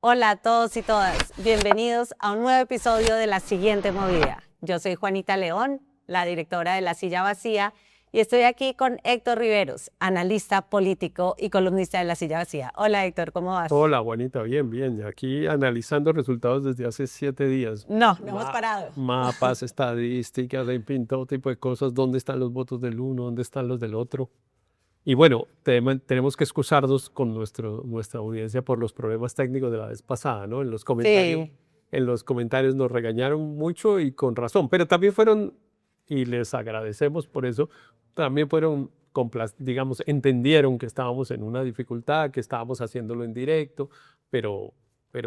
Hola a todos y todas, bienvenidos a un nuevo episodio de La Siguiente Movida. Yo soy Juanita León, la directora de La Silla Vacía, y estoy aquí con Héctor Riveros, analista político y columnista de La Silla Vacía. Hola Héctor, ¿cómo vas? Hola, Juanita, bien, bien. Aquí analizando resultados desde hace 7 días. No hemos parado. Mapas, estadísticas, en fin, todo tipo de cosas. ¿Dónde están los votos del uno? ¿Dónde están los del otro? Y bueno, tenemos que excusarnos con nuestra audiencia por los problemas técnicos de la vez pasada, ¿no? Sí. En los comentarios nos regañaron mucho y con razón, pero también fueron, y les agradecemos por eso, también fueron, digamos, entendieron que estábamos en una dificultad, que estábamos haciéndolo en directo, pero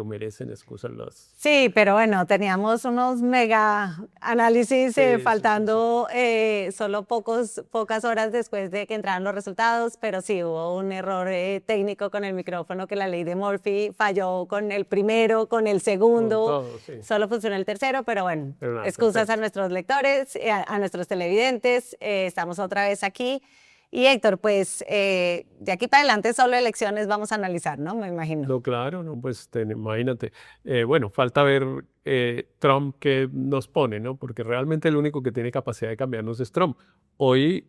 merecen excusas las... Sí, pero bueno, teníamos unos mega análisis Sí. faltando solo pocas horas después de que entraran los resultados, pero sí hubo un error técnico con el micrófono, que la ley de Murphy falló con el primero, con el segundo, todo, sí. solo funcionó el tercero, pero bueno, Pero nada, excusas perfecto. a nuestros lectores, a nuestros televidentes, estamos otra vez aquí. Y Héctor, pues de aquí para adelante solo elecciones vamos a analizar, ¿no? Me imagino. No, claro, no, pues imagínate. Bueno, falta ver Trump qué nos pone, ¿no? Porque realmente el único que tiene capacidad de cambiarnos es Trump. Hoy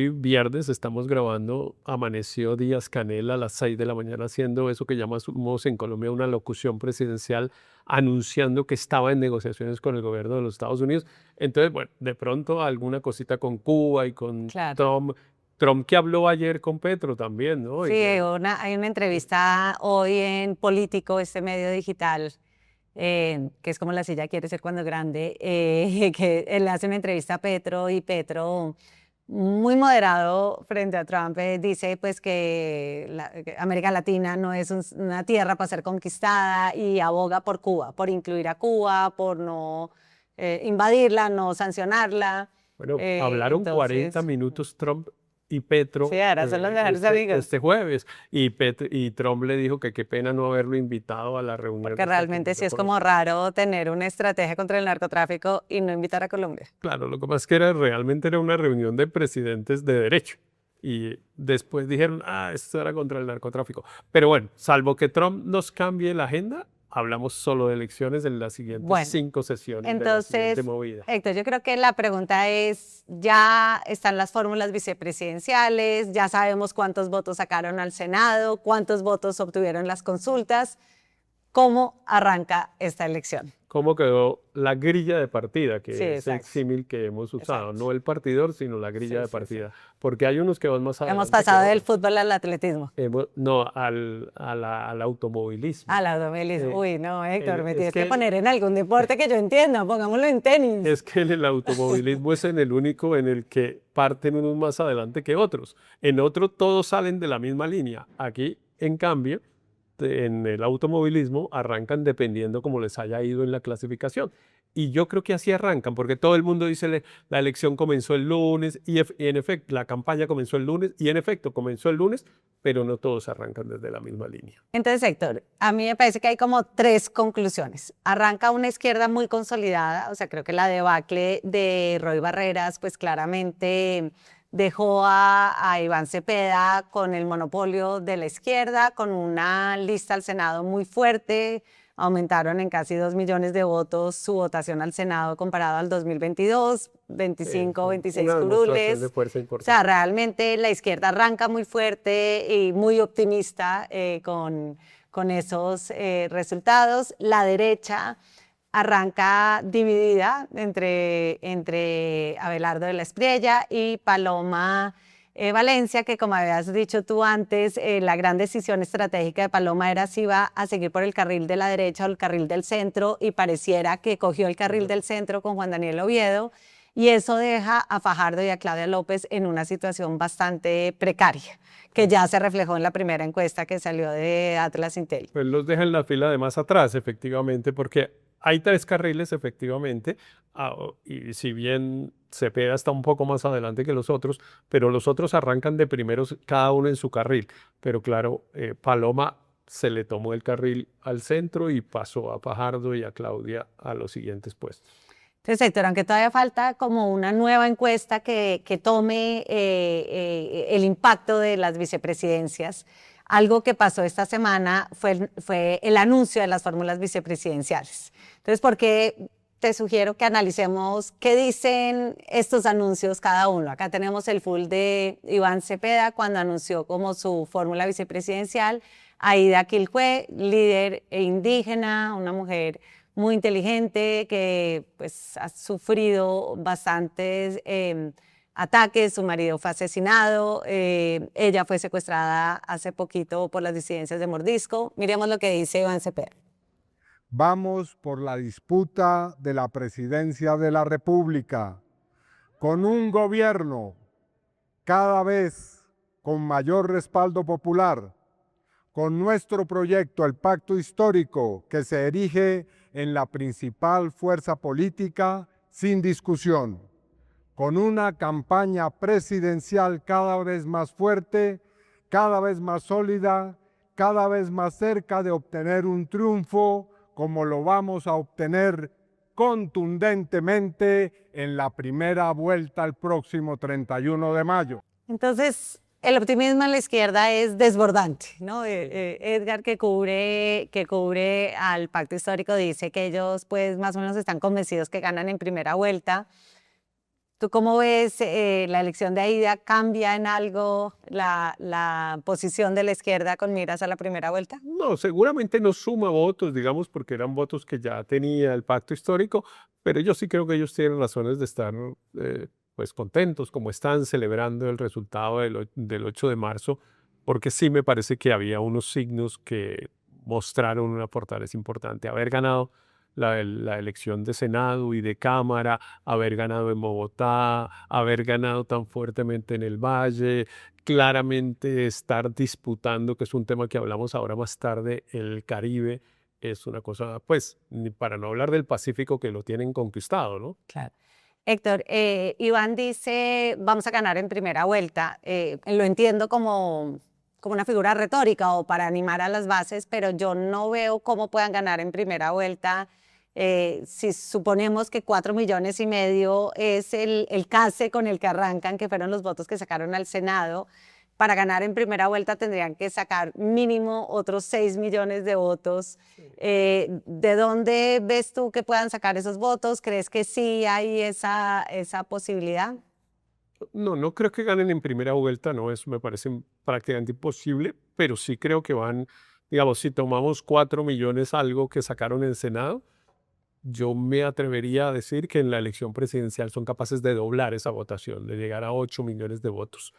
viernes estamos grabando, amaneció Díaz Canel a las 6 de la mañana haciendo eso que llamamos en Colombia una locución presidencial, anunciando que estaba en negociaciones con el gobierno de los Estados Unidos. Entonces, bueno, de pronto alguna cosita con Cuba y con Claro. Trump que habló ayer con Petro también, ¿no? Sí, hay una entrevista hoy en Político, este medio digital, que es como La Silla quiere ser cuando grande, que él hace una entrevista a Petro y Petro, muy moderado frente a Trump, dice pues que América Latina no es una tierra para ser conquistada y aboga por Cuba, por incluir a Cuba, por no invadirla, no sancionarla. Bueno, hablaron 40 minutos Trump y Petro Sí, ahora son los mejores amigos. este jueves. Y Trump le dijo que qué pena no haberlo invitado a la reunión. Porque realmente sí es como raro tener una estrategia contra el narcotráfico y no invitar a Colombia. Claro, lo que pasa es que realmente era una reunión de presidentes de derecho. Y después dijeron, esto era contra el narcotráfico. Pero bueno, salvo que Trump nos cambie la agenda, hablamos solo de elecciones en las siguientes 5 sesiones de La Siguiente Movida. Héctor, yo creo que la pregunta es, ya están las fórmulas vicepresidenciales, ya sabemos cuántos votos sacaron al Senado, cuántos votos obtuvieron las consultas. ¿Cómo arranca esta elección? ¿Cómo quedó la grilla de partida? Que Sí, es el exacto. símil que hemos usado. Exacto. No el partidor, sino la grilla Sí, de sí, partida. Porque hay unos que van más adelante. Hemos pasado que del otros. fútbol al atletismo. No, al automovilismo. Al automovilismo. Uy, no, Héctor, me es tienes que que- poner en algún deporte que yo entienda, pongámoslo en tenis. Es que el automovilismo es en el único en el que parten unos más adelante que otros. En otro todos salen de la misma línea. Aquí, en cambio, en el automovilismo arrancan dependiendo cómo les haya ido en la clasificación. Y yo creo que así arrancan, porque todo el mundo dice la elección comenzó el lunes y en efecto la campaña comenzó el lunes y en efecto comenzó el lunes, pero no todos arrancan desde la misma línea. Entonces, Héctor, a mí me parece que hay como 3 conclusiones. Arranca una izquierda muy consolidada, o sea, creo que la debacle de Roy Barreras, pues claramente dejó a Iván Cepeda con el monopolio de la izquierda, con una lista al Senado muy fuerte. Aumentaron en casi 2 millones de votos su votación al Senado comparado al 2022, 25, 26 una demostración curules. de fuerza O importante. sea, realmente la izquierda arranca muy fuerte y muy optimista con esos resultados. La derecha arranca dividida entre Abelardo de la Espriella y Paloma Valencia, que como habías dicho tú antes, la gran decisión estratégica de Paloma era si iba a seguir por el carril de la derecha o el carril del centro, y pareciera que cogió el carril del centro con Juan Daniel Oviedo, y eso deja a Fajardo y a Claudia López en una situación bastante precaria, que ya se reflejó en la primera encuesta que salió de Atlas Intel. Pues los deja en la fila de más atrás, efectivamente, porque hay 3 carriles, efectivamente, y si bien Cepeda está un poco más adelante que los otros, pero los otros arrancan de primeros, cada uno en su carril. Pero claro, Paloma se le tomó el carril al centro y pasó a Fajardo y a Claudia a los siguientes puestos. Entonces, Héctor, aunque todavía falta como una nueva encuesta que tome el impacto de las vicepresidencias, algo que pasó esta semana fue el anuncio de las fórmulas vicepresidenciales. Entonces, ¿por qué te sugiero que analicemos qué dicen estos anuncios cada uno? Acá tenemos el full de Iván Cepeda cuando anunció como su fórmula vicepresidencial, Aida Quilpué, líder indígena, una mujer muy inteligente que pues ha sufrido bastantes ataques, su marido fue asesinado, ella fue secuestrada hace poquito por las disidencias de Mordisco. Miremos lo que dice Iván Cepeda. Vamos por la disputa de la presidencia de la República, con un gobierno cada vez con mayor respaldo popular, con nuestro proyecto, el Pacto Histórico, que se erige en la principal fuerza política sin discusión, con una campaña presidencial cada vez más fuerte, cada vez más sólida, cada vez más cerca de obtener un triunfo como lo vamos a obtener contundentemente en la primera vuelta el próximo 31 de mayo. Entonces, el optimismo en la izquierda es desbordante, ¿no? Edgar, que cubre al Pacto Histórico, dice que ellos pues más o menos están convencidos que ganan en primera vuelta. ¿Tú cómo ves la elección de Aida? ¿Cambia en algo la posición de la izquierda con miras a la primera vuelta? No, seguramente no suma votos, digamos, porque eran votos que ya tenía el pacto histórico, pero yo sí creo que ellos tienen razones de estar pues contentos, como están celebrando el resultado del 8 de marzo, porque sí me parece que había unos signos que mostraron una fortaleza importante. Haber ganado la elección de Senado y de Cámara, haber ganado en Bogotá, haber ganado tan fuertemente en el Valle, claramente estar disputando, que es un tema que hablamos ahora más tarde, el Caribe, es una cosa, pues, para no hablar del Pacífico que lo tienen conquistado, ¿no? Claro. Héctor, Iván dice, vamos a ganar en primera vuelta. Lo entiendo como una figura retórica o para animar a las bases, pero yo no veo cómo puedan ganar en primera vuelta. Si suponemos que 4,5 millones es el case con el que arrancan, que fueron los votos que sacaron al Senado, para ganar en primera vuelta tendrían que sacar mínimo otros 6 millones de votos. ¿De dónde ves tú que puedan sacar esos votos? ¿Crees que sí hay esa posibilidad? No, no creo que ganen en primera vuelta, no, eso me parece prácticamente imposible, pero sí creo que van, digamos, si tomamos 4 millones algo que sacaron en Senado, yo me atrevería a decir que en la elección presidencial son capaces de doblar esa votación, de llegar a 8 millones de votos.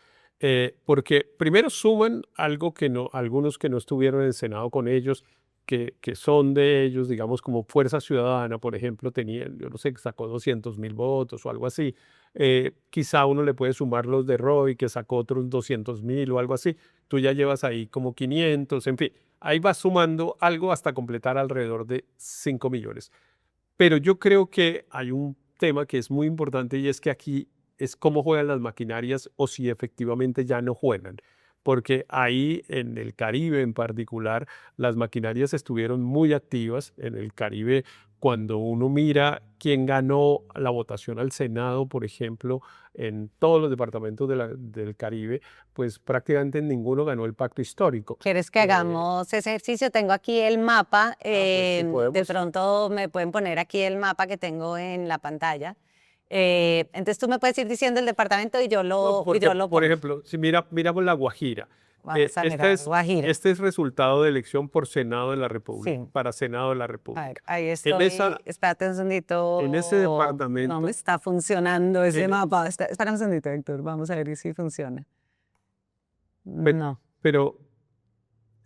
Porque primero suman algo que no, algunos que no estuvieron en el Senado con ellos, que son de ellos, digamos, como Fuerza Ciudadana, por ejemplo, tenían, yo no sé, sacó 200,000 votos o algo así. Quizá uno le puede sumar los de Roy, que sacó otros 200,000 o algo así. Tú ya llevas ahí como 500, en fin. Ahí vas sumando algo hasta completar alrededor de 5 millones. Pero yo creo que hay un tema que es muy importante y es que aquí es cómo juegan las maquinarias o si efectivamente ya no juegan. Porque ahí en el Caribe en particular, las maquinarias estuvieron muy activas. En el Caribe, cuando uno mira quién ganó la votación al Senado, por ejemplo, en todos los departamentos del Caribe, pues prácticamente ninguno ganó el pacto histórico. ¿Quieres que hagamos ese ejercicio? Tengo aquí el mapa. Pues sí De podemos. pronto me pueden poner aquí el mapa que tengo en la pantalla. Entonces tú me puedes ir diciendo el departamento y yo No, lo porque, por pongo. ejemplo, si miramos La Guajira, Vamos a mirar Guajira. este es resultado de elección por Senado de la Sí. República, para Senado de la A ver, República. ahí En estoy. esa, Espérate un segundito. en ese departamento, No me está funcionando ese en- mapa. Espera un segundito, Héctor. Vamos a ver si funciona. pe- No. pero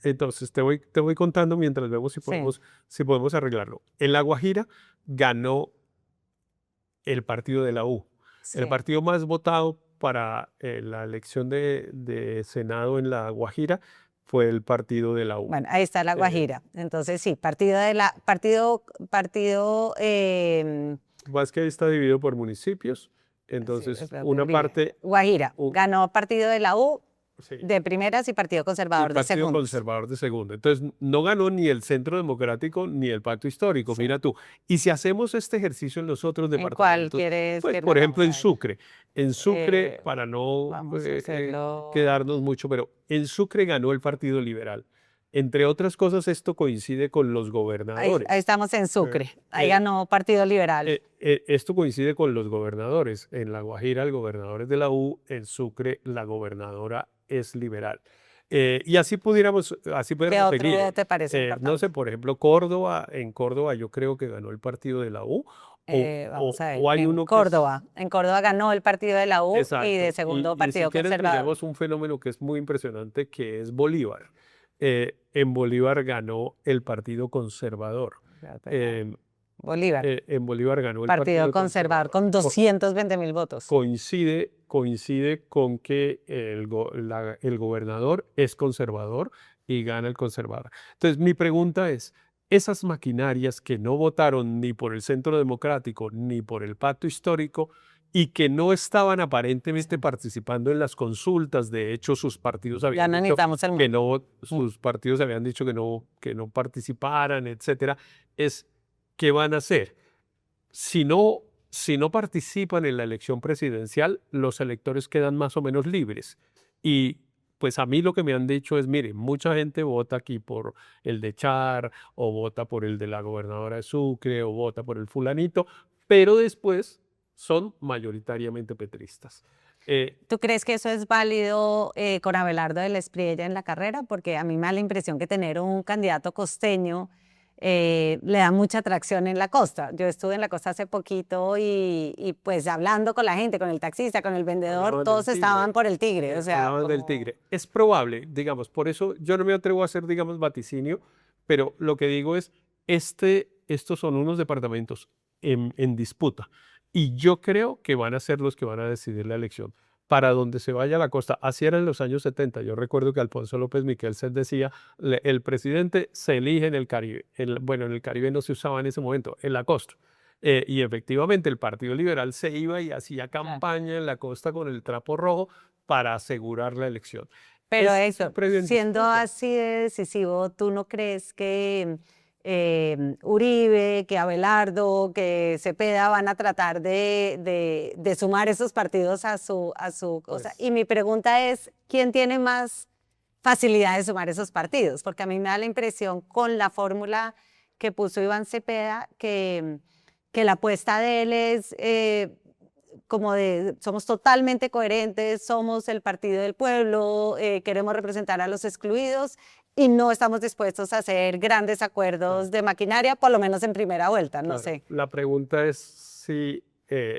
entonces te voy contando mientras vemos Sí. si podemos arreglarlo. En La Guajira ganó el partido de la U. El Sí. partido más votado para la elección de Senado en La Guajira fue el partido de la U. Bueno, ahí está la Guajira. Entonces sí, partido, Más que está dividido por municipios, sí, entonces espérate, una brilla. parte, Guajira. u- Ganó partido de la U. Sí. de primeras y Partido Conservador El de Partido segundas. Conservador de segundo. Entonces, no ganó ni el Centro Democrático ni el Pacto Histórico, Sí. mira tú. Y si hacemos este ejercicio en los otros ¿En cuál departamentos, quieres pues que lo por ejemplo hagamos? en A ver. Sucre. En Sucre, Eh, para no Vamos a hacerlo. quedarnos mucho, pero en Sucre ganó el Partido Liberal. Entre otras cosas, esto coincide con los Ahí gobernadores. estamos en Sucre. Ahí eh, ganó Partido Liberal. Esto coincide con los gobernadores. En La Guajira el gobernador es de la U, en Sucre la gobernadora es liberal. Y así ¿Qué pudiéramos seguir. otro te parece No importante? sé, por ejemplo, Córdoba, en Córdoba yo creo que ganó el partido de la U, Vamos a ver. o hay uno que es... En Córdoba ganó el partido de la U y de Exacto. segundo Y si Partido quieres Conservador. miremos un fenómeno que es muy impresionante, que es Bolívar. En Bolívar ganó el Partido Conservador. Bolívar, En Bolívar ganó el Partido Partido Conservador, con 220.000 votos. coincide con que el gobernador es conservador y gana el conservador. Entonces, mi pregunta es, esas maquinarias que no votaron ni por el Centro Democrático ni por el Pacto Histórico y que no estaban aparentemente participando en las consultas, de hecho sus partidos Ya habían no dicho necesitamos el que no, sus partidos habían dicho que no participaran, etcétera, es ¿qué van a hacer? Si no participan en la elección presidencial, los electores quedan más o menos libres. Y pues a mí lo que me han dicho es, mire, mucha gente vota aquí por el de Char, o vota por el de la gobernadora de Sucre, o vota por el fulanito, pero después son mayoritariamente petristas. ¿Tú crees que eso es válido con Abelardo del Espriella en la carrera? Porque a mí me da la impresión que tener un candidato costeño le da mucha atracción en la costa. Yo estuve en la costa hace poquito y pues hablando con la gente, con el taxista, con el vendedor, Hablaban todos del estaban tigre. por el tigre. O sea, Hablaban del tigre. Es probable, digamos, por eso yo no me atrevo a hacer, digamos, vaticinio, pero lo que digo es, estos son unos departamentos en disputa y yo creo que van a ser los que van a decidir la elección. Para donde se vaya la costa, así era en los años 70. Yo recuerdo que Alfonso López Miquel se decía, el presidente se elige en el Caribe. Bueno, en el Caribe no se usaba en ese momento, en la costa. Y efectivamente el Partido Liberal se iba y hacía campaña en la costa con el trapo rojo para asegurar la elección. pero Es eso, siempre en siendo disputa. así de decisivo, ¿tú no crees que Uribe, que Abelardo, que Cepeda van a tratar de sumar esos partidos a su cosa? Pues, Y mi pregunta es, ¿quién tiene más facilidad de sumar esos partidos? Porque a mí me da la impresión con la fórmula que puso Iván Cepeda que la apuesta de él es como de somos totalmente coherentes, somos el partido del pueblo, queremos representar a los excluidos y no estamos dispuestos a hacer grandes acuerdos de maquinaria, por lo menos en primera vuelta, no claro, sé. la pregunta es si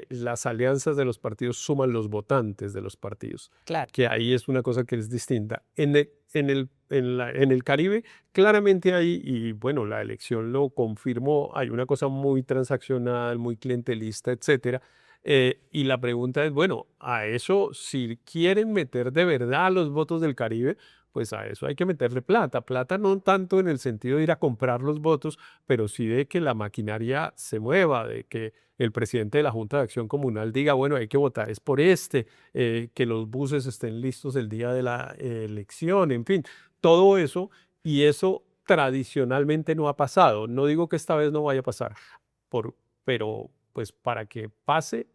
las alianzas de los partidos suman los votantes de los partidos, Claro. que ahí es una cosa que es distinta. En el Caribe, claramente hay, y bueno, la elección lo confirmó, hay una cosa muy transaccional, muy clientelista, etcétera. Y la pregunta es, bueno, a eso, si quieren meter de verdad los votos del Caribe, pues a eso hay que meterle plata. Plata no tanto en el sentido de ir a comprar los votos, pero sí de que la maquinaria se mueva, de que el presidente de la Junta de Acción Comunal diga, bueno, hay que votar, es por que los buses estén listos el día de la elección, en fin, todo eso, y eso tradicionalmente no ha pasado. No digo que esta vez no vaya a pasar, pero pues para que pase,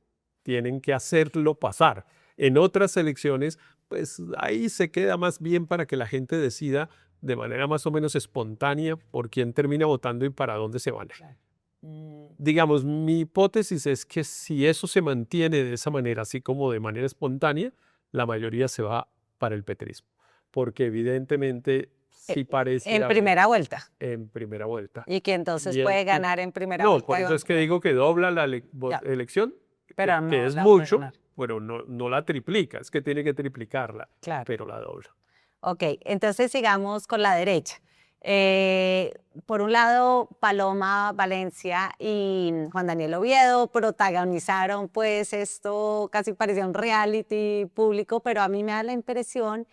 tienen que hacerlo pasar. En otras elecciones, pues ahí se queda más bien para que la gente decida de manera más o menos espontánea por quién termina votando y para dónde se van. Digamos, mi hipótesis es que si eso se mantiene de esa manera, así como de manera espontánea, la mayoría se va para el petrismo, porque evidentemente sí parece En haber primera vuelta. en primera vuelta. Y que entonces Y puede ganar en primera no, vuelta. por eso es que digo que dobla la Ya. elección, Pero que no es la puede mucho, ganar. pero no la triplica, es que tiene que triplicarla, Claro. pero la dobla. Ok, entonces sigamos con la derecha. Por un lado, Paloma Valencia y Juan Daniel Oviedo protagonizaron pues esto, casi parecía un reality público, pero a mí me da la impresión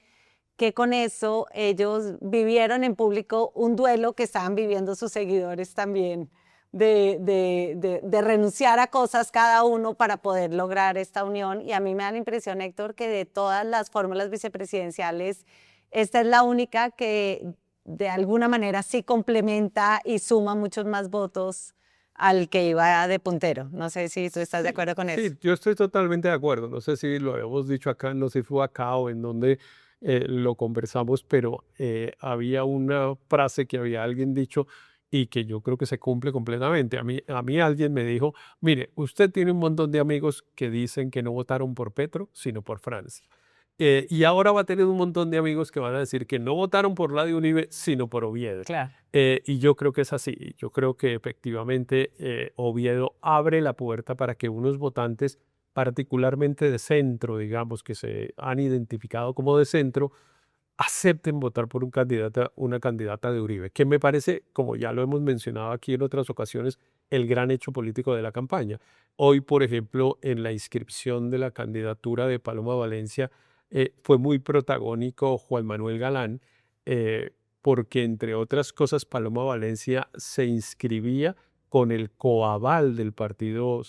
que con eso ellos vivieron en público un duelo que estaban viviendo sus seguidores también de renunciar a cosas cada uno para poder lograr esta unión. Y a mí me da la impresión, Héctor, que de todas las fórmulas vicepresidenciales, esta es la única que de alguna manera sí complementa y suma muchos más votos al que iba de puntero. No sé si tú estás de acuerdo con eso. Sí, yo estoy totalmente de acuerdo. No sé si lo habíamos dicho acá, no sé si fue acá o en donde lo conversamos, pero había una frase que había alguien dicho y que yo creo que se cumple completamente. A mí alguien me dijo, mire, usted tiene un montón de amigos que dicen que no votaron por Petro, sino por Francia. Y ahora va a tener un montón de amigos que van a decir que no votaron por la de Uribe, sino por Oviedo. Claro. Y yo creo que es así. Yo creo que efectivamente Oviedo abre la puerta para que unos votantes, particularmente de centro, digamos, que se han identificado como de centro, acepten votar por una candidata de Uribe, que me parece, como ya lo hemos mencionado aquí en otras ocasiones, el gran hecho político de la campaña. Hoy, por ejemplo, en la inscripción de la candidatura de Paloma Valencia, fue muy protagónico Juan Manuel Galán, porque entre otras cosas, Paloma Valencia se inscribía con el coaval del Partido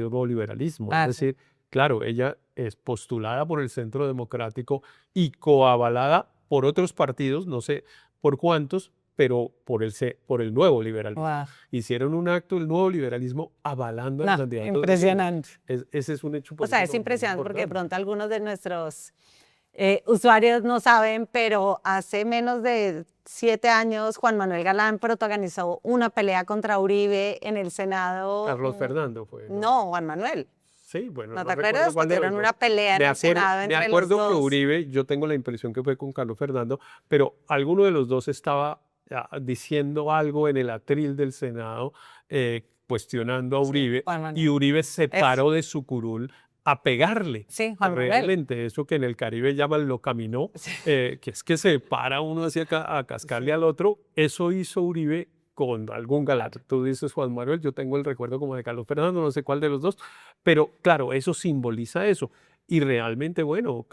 Nuevo Liberalismo, es decir, claro, ella es postulada por el Centro Democrático y coavalada por otros partidos, no sé por cuántos, pero por el Nuevo Liberalismo. Wow. Hicieron un acto del Nuevo Liberalismo avalando al candidato. Impresionante. Ese es un hecho O sea, político es impresionante porque de importante. pronto algunos de nuestros usuarios no saben, pero hace menos de 7 años Juan Manuel Galán protagonizó una pelea contra Uribe en el Senado. Carlos Fernando fue, ¿no? No, Juan Manuel. Sí, bueno, ¿No no te recuerdo acuerdas? cuál de Tuvieron los una dos. pelea en el Senado Me entre los acuerdo que dos. Uribe, yo tengo la impresión que fue con Carlos Fernando, pero alguno de los dos estaba diciendo algo en el atril del Senado, cuestionando a Sí, Uribe, Juan Manuel. y Uribe se paró de su curul a pegarle. Sí, Juan Manuel. Realmente, eso que en el Caribe llaman lo caminó, Sí. que es que se para uno así a cascarle al otro, eso hizo Uribe con algún Galán. Tú dices Juan Manuel, yo tengo el recuerdo como de Carlos Fernando, no sé cuál de los dos, pero claro, eso simboliza eso. Y realmente, bueno,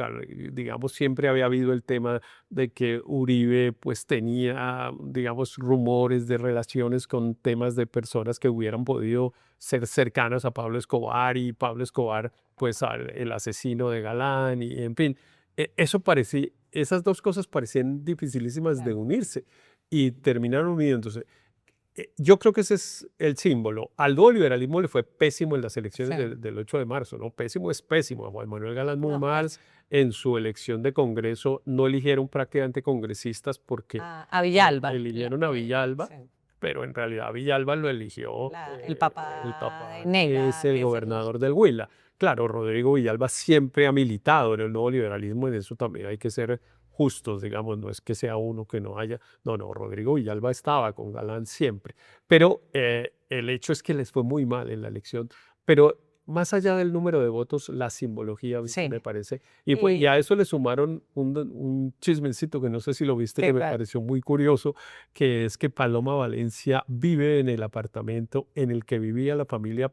digamos, siempre había habido el tema de que Uribe pues tenía, digamos, rumores de relaciones con temas de personas que hubieran podido ser cercanas a Pablo Escobar y Pablo Escobar, pues el asesino de Galán y en fin, esas dos cosas parecían dificilísimas de unirse y terminaron unidos. Entonces, yo creo que ese es el símbolo. Al nuevo liberalismo le fue pésimo en las elecciones del 8 de marzo, ¿no? Pésimo es pésimo. A Juan Manuel Galán muy mal. En su elección de Congreso no eligieron prácticamente congresistas porque A Villalba. eligieron a Villalba, Sí. pero en realidad a Villalba lo eligió El papá de Negra, que es el que es gobernador del Huila. Claro, Rodrigo Villalba siempre ha militado en el nuevo liberalismo y de eso también hay que ser justos, digamos, no es que sea uno que no haya, no, Rodrigo Villalba estaba con Galán siempre, pero el hecho es que les fue muy mal en la elección, pero más allá del número de votos, la simbología Sí. me parece, y pues ya a eso le sumaron un chismecito que no sé si lo viste, Sí, que me claro. pareció muy curioso, que es que Paloma Valencia vive en el apartamento en el que vivía la familia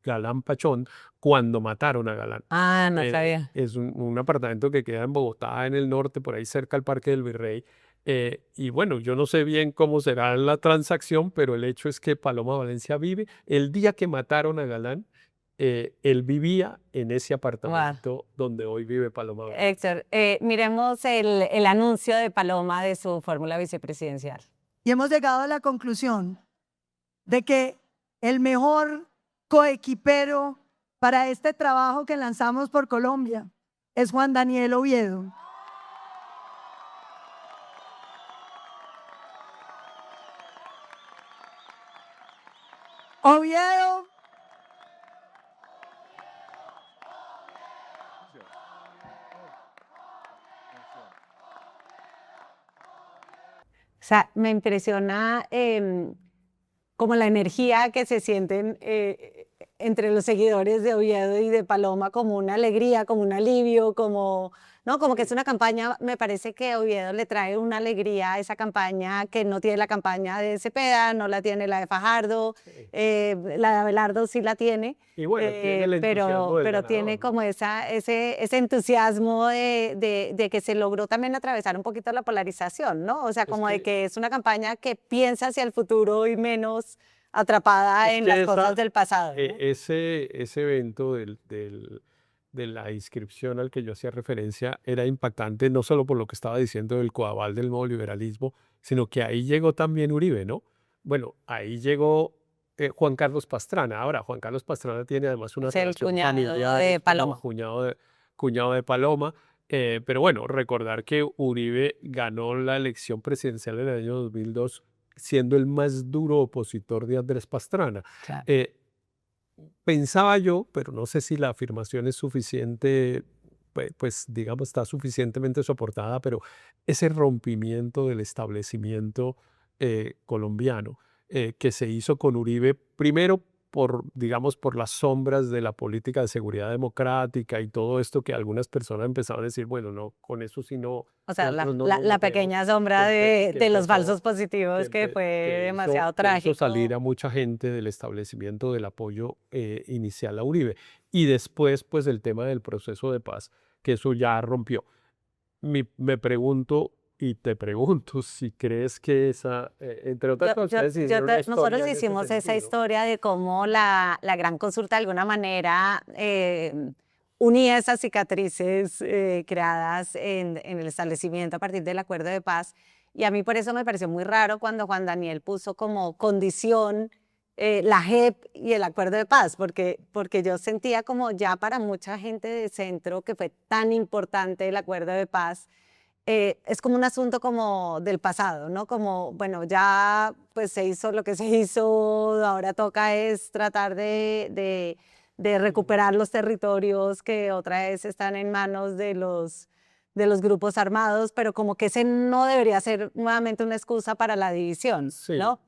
Galán Pachón cuando mataron a Galán. Ah, no sabía. Es un apartamento que queda en Bogotá, en el norte, por ahí cerca al Parque del Virrey. Y bueno, yo no sé bien cómo será la transacción, pero el hecho es que Paloma Valencia vive. El día que mataron a Galán, él vivía en ese apartamento donde hoy vive Paloma Valencia. Héctor, miremos el anuncio de Paloma de su fórmula vicepresidencial. Y hemos llegado a la conclusión de que el mejor coequipero para este trabajo que lanzamos por Colombia es Juan Daniel Oviedo. Oviedo O sea, me impresiona como la energía que se sienten entre los seguidores de Oviedo y de Paloma, como una alegría, como un alivio, como, ¿no? Como que es una campaña, me parece que Oviedo le trae una alegría a esa campaña que no tiene la campaña de Cepeda, no la tiene la de Fajardo, la de Abelardo sí la tiene. Y bueno, tiene el entusiasmo del pero ganador, tiene ¿no? como ese entusiasmo de que se logró también atravesar un poquito la polarización, ¿no? O sea, como de que es una campaña que piensa hacia el futuro y menos atrapada Es en que las esa- cosas del pasado, ¿no? ese evento de la inscripción al que yo hacía referencia era impactante no solo por lo que estaba diciendo del coaval del nuevo liberalismo, sino que ahí llegó también Uribe, ¿no? Bueno, ahí llegó Juan Carlos Pastrana. Ahora, Juan Carlos Pastrana tiene además una Es el relación cuñado familiar, de es como Paloma. cuñado de Paloma. Pero bueno, recordar que Uribe ganó la elección presidencial en el año 2002 siendo el más duro opositor de Andrés Pastrana. Claro. Eh, Pensaba yo, pero no sé si la afirmación es suficiente, pues digamos está suficientemente soportada, pero ese rompimiento del establecimiento colombiano que se hizo con Uribe, primero por, digamos, por las sombras de la política de seguridad democrática y todo esto que algunas personas empezaron a decir, bueno, no, con eso sí no, O sea, nosotros no la nos metemos, pequeña sombra que de los empezó falsos positivos que fue demasiado que hizo salir trágico. a mucha gente del establecimiento del apoyo inicial a Uribe. Y después, pues el tema del proceso de paz, que eso ya rompió. Me pregunto y te pregunto si crees que esa, entre otras cosas, ustedes hicieron una Nosotros historia en ese hicimos esa sentido. historia de cómo la gran consulta de alguna manera unía esas cicatrices creadas en el establecimiento a partir del acuerdo de paz. Y a mí por eso me pareció muy raro cuando Juan Daniel puso como condición la JEP y el acuerdo de paz, porque yo sentía como ya para mucha gente de centro que fue tan importante el acuerdo de paz, es como un asunto como del pasado, ¿no? Como, bueno, ya pues se hizo lo que se hizo, ahora toca es tratar de recuperar los territorios que otra vez están en manos de los grupos armados, pero como que ese no debería ser nuevamente una excusa para la división, ¿no?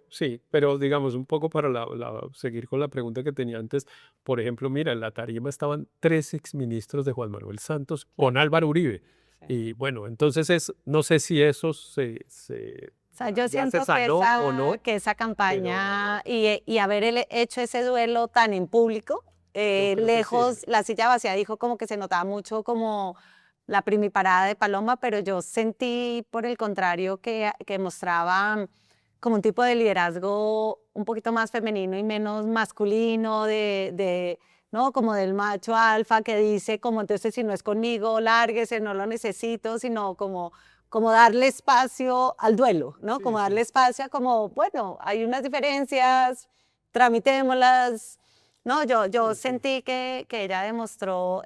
Sí, pero digamos un poco para seguir con la pregunta que tenía antes, por ejemplo, mira, en la tarima estaban 3 exministros de Juan Manuel Santos con Álvaro Uribe. Y bueno, entonces no sé si eso O sea, yo ya se siento sanó o no, que esa pero campaña y haber hecho ese duelo tan en público, creo que lejos, sí. la silla vacía dijo como que se notaba mucho como la primiparada de Paloma, pero yo sentí por el contrario que mostraba como un tipo de liderazgo un poquito más femenino y menos masculino, ¿no? Como del macho alfa que dice como entonces si no es conmigo, lárguese, no lo necesito, sino como darle espacio al duelo, ¿no? Sí, Como sí. darle espacio a como, bueno, hay unas diferencias, tramitémoslas, ¿no? Yo Sí. sentí que ella demostró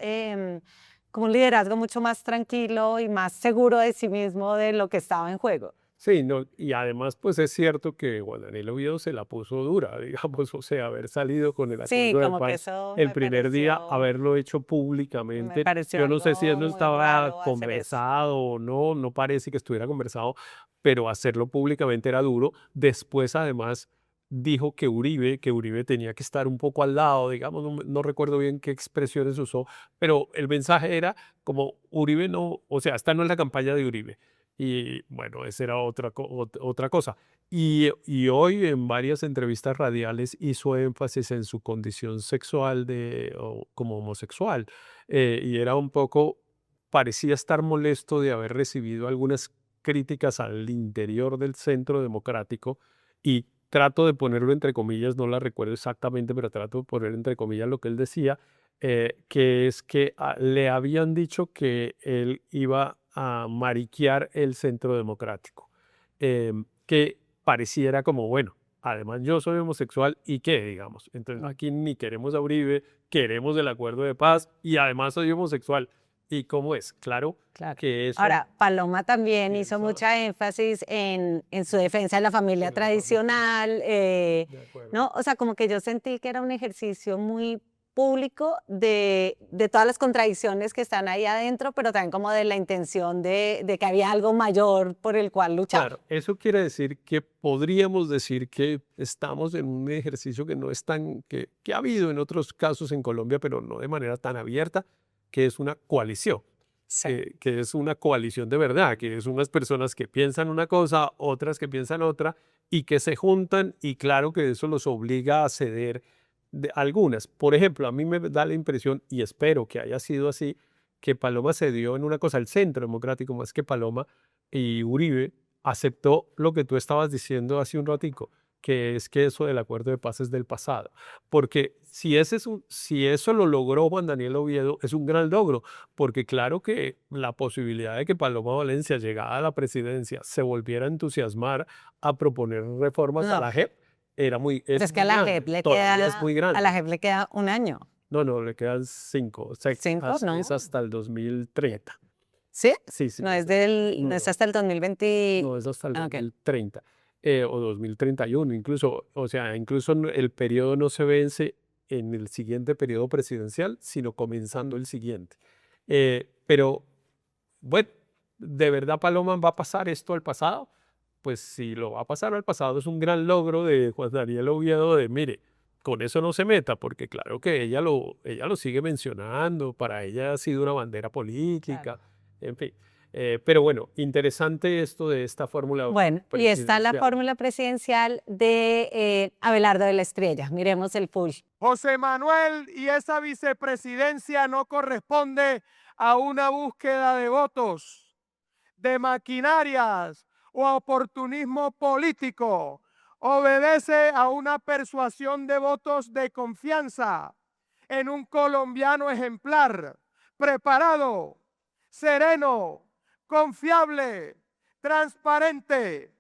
como un liderazgo mucho más tranquilo y más seguro de sí mismo de lo que estaba en juego. Sí, no, y además, pues es cierto que Juan Daniel Oviedo se la puso dura, digamos, o sea, haber salido con el Sí, acuerdo de como que paz eso el primer día, haberlo hecho me públicamente. pareció Yo no sé si algo eso muy estaba raro hacer eso. conversado o no, no parece que estuviera conversado, pero hacerlo públicamente era duro. Después, además, dijo que Uribe tenía que estar un poco al lado, digamos, no recuerdo bien qué expresiones usó, pero el mensaje era como Uribe no, o sea, esta no es la campaña de Uribe. Y bueno, esa era otra cosa. Y hoy en varias entrevistas radiales hizo énfasis en su condición sexual como homosexual. Y era un poco, parecía estar molesto de haber recibido algunas críticas al interior del Centro Democrático. Y trato de ponerlo entre comillas, no la recuerdo exactamente, pero trato de poner entre comillas lo que él decía, que es que le habían dicho que él iba a mariquear el Centro Democrático, que pareciera como, bueno, además yo soy homosexual y qué, digamos, entonces aquí ni queremos a Uribe, queremos el acuerdo de paz y además soy homosexual. ¿Y cómo es? Claro Claro. que eso Ahora, Paloma también hizo piensa, mucha énfasis en su defensa de la familia de la familia. tradicional, De acuerdo. ¿no? O sea, como que yo sentí que era un ejercicio muy público de todas las contradicciones que están ahí adentro, pero también como de la intención de que había algo mayor por el cual luchar. Claro, eso quiere decir que podríamos decir que estamos en un ejercicio que no es tan, que ha habido en otros casos en Colombia, pero no de manera tan abierta, que es una coalición, Sí. que es una coalición de verdad, que es unas personas que piensan una cosa, otras que piensan otra, y que se juntan, y claro que eso los obliga a ceder de algunas. Por ejemplo, a mí me da la impresión, y espero que haya sido así, que Paloma cedió en una cosa, el Centro Democrático más que Paloma y Uribe aceptó lo que tú estabas diciendo hace un ratico, que es que eso del acuerdo de paz es del pasado. Porque si si eso lo logró Juan Daniel Oviedo, es un gran logro, porque claro que la posibilidad de que Paloma Valencia, llegada a la presidencia, se volviera a entusiasmar a proponer reformas a No, la JEP, pero es es que a muy la grande, JEP le todavía es muy queda, a grande. la JEP le queda un año. No, no, le quedan 5, o sea, ¿5? es No. hasta el 2030. ¿Sí? Sí, sí, No es no, no es hasta el 2020. no, es hasta el Ah, ok. 2030 o 2031 incluso. O sea, incluso el periodo no se vence en el siguiente periodo presidencial, sino comenzando el siguiente. Pero, bueno, ¿de verdad, Paloma, va a pasar esto al pasado? Pues si lo va a pasar al pasado, es un gran logro de Juan Daniel Oviedo de, mire, con eso no se meta, porque claro que ella lo sigue mencionando, para ella ha sido una bandera política, Claro. en fin. Pero bueno, interesante esto de esta fórmula Bueno, y está la presidencial. fórmula presidencial de Abelardo de la Estrella. Miremos el full. José Manuel y esa vicepresidencia no corresponde a una búsqueda de votos, de maquinarias o a oportunismo político. Obedece a una persuasión de votos de confianza en un colombiano ejemplar, preparado, sereno, confiable, transparente,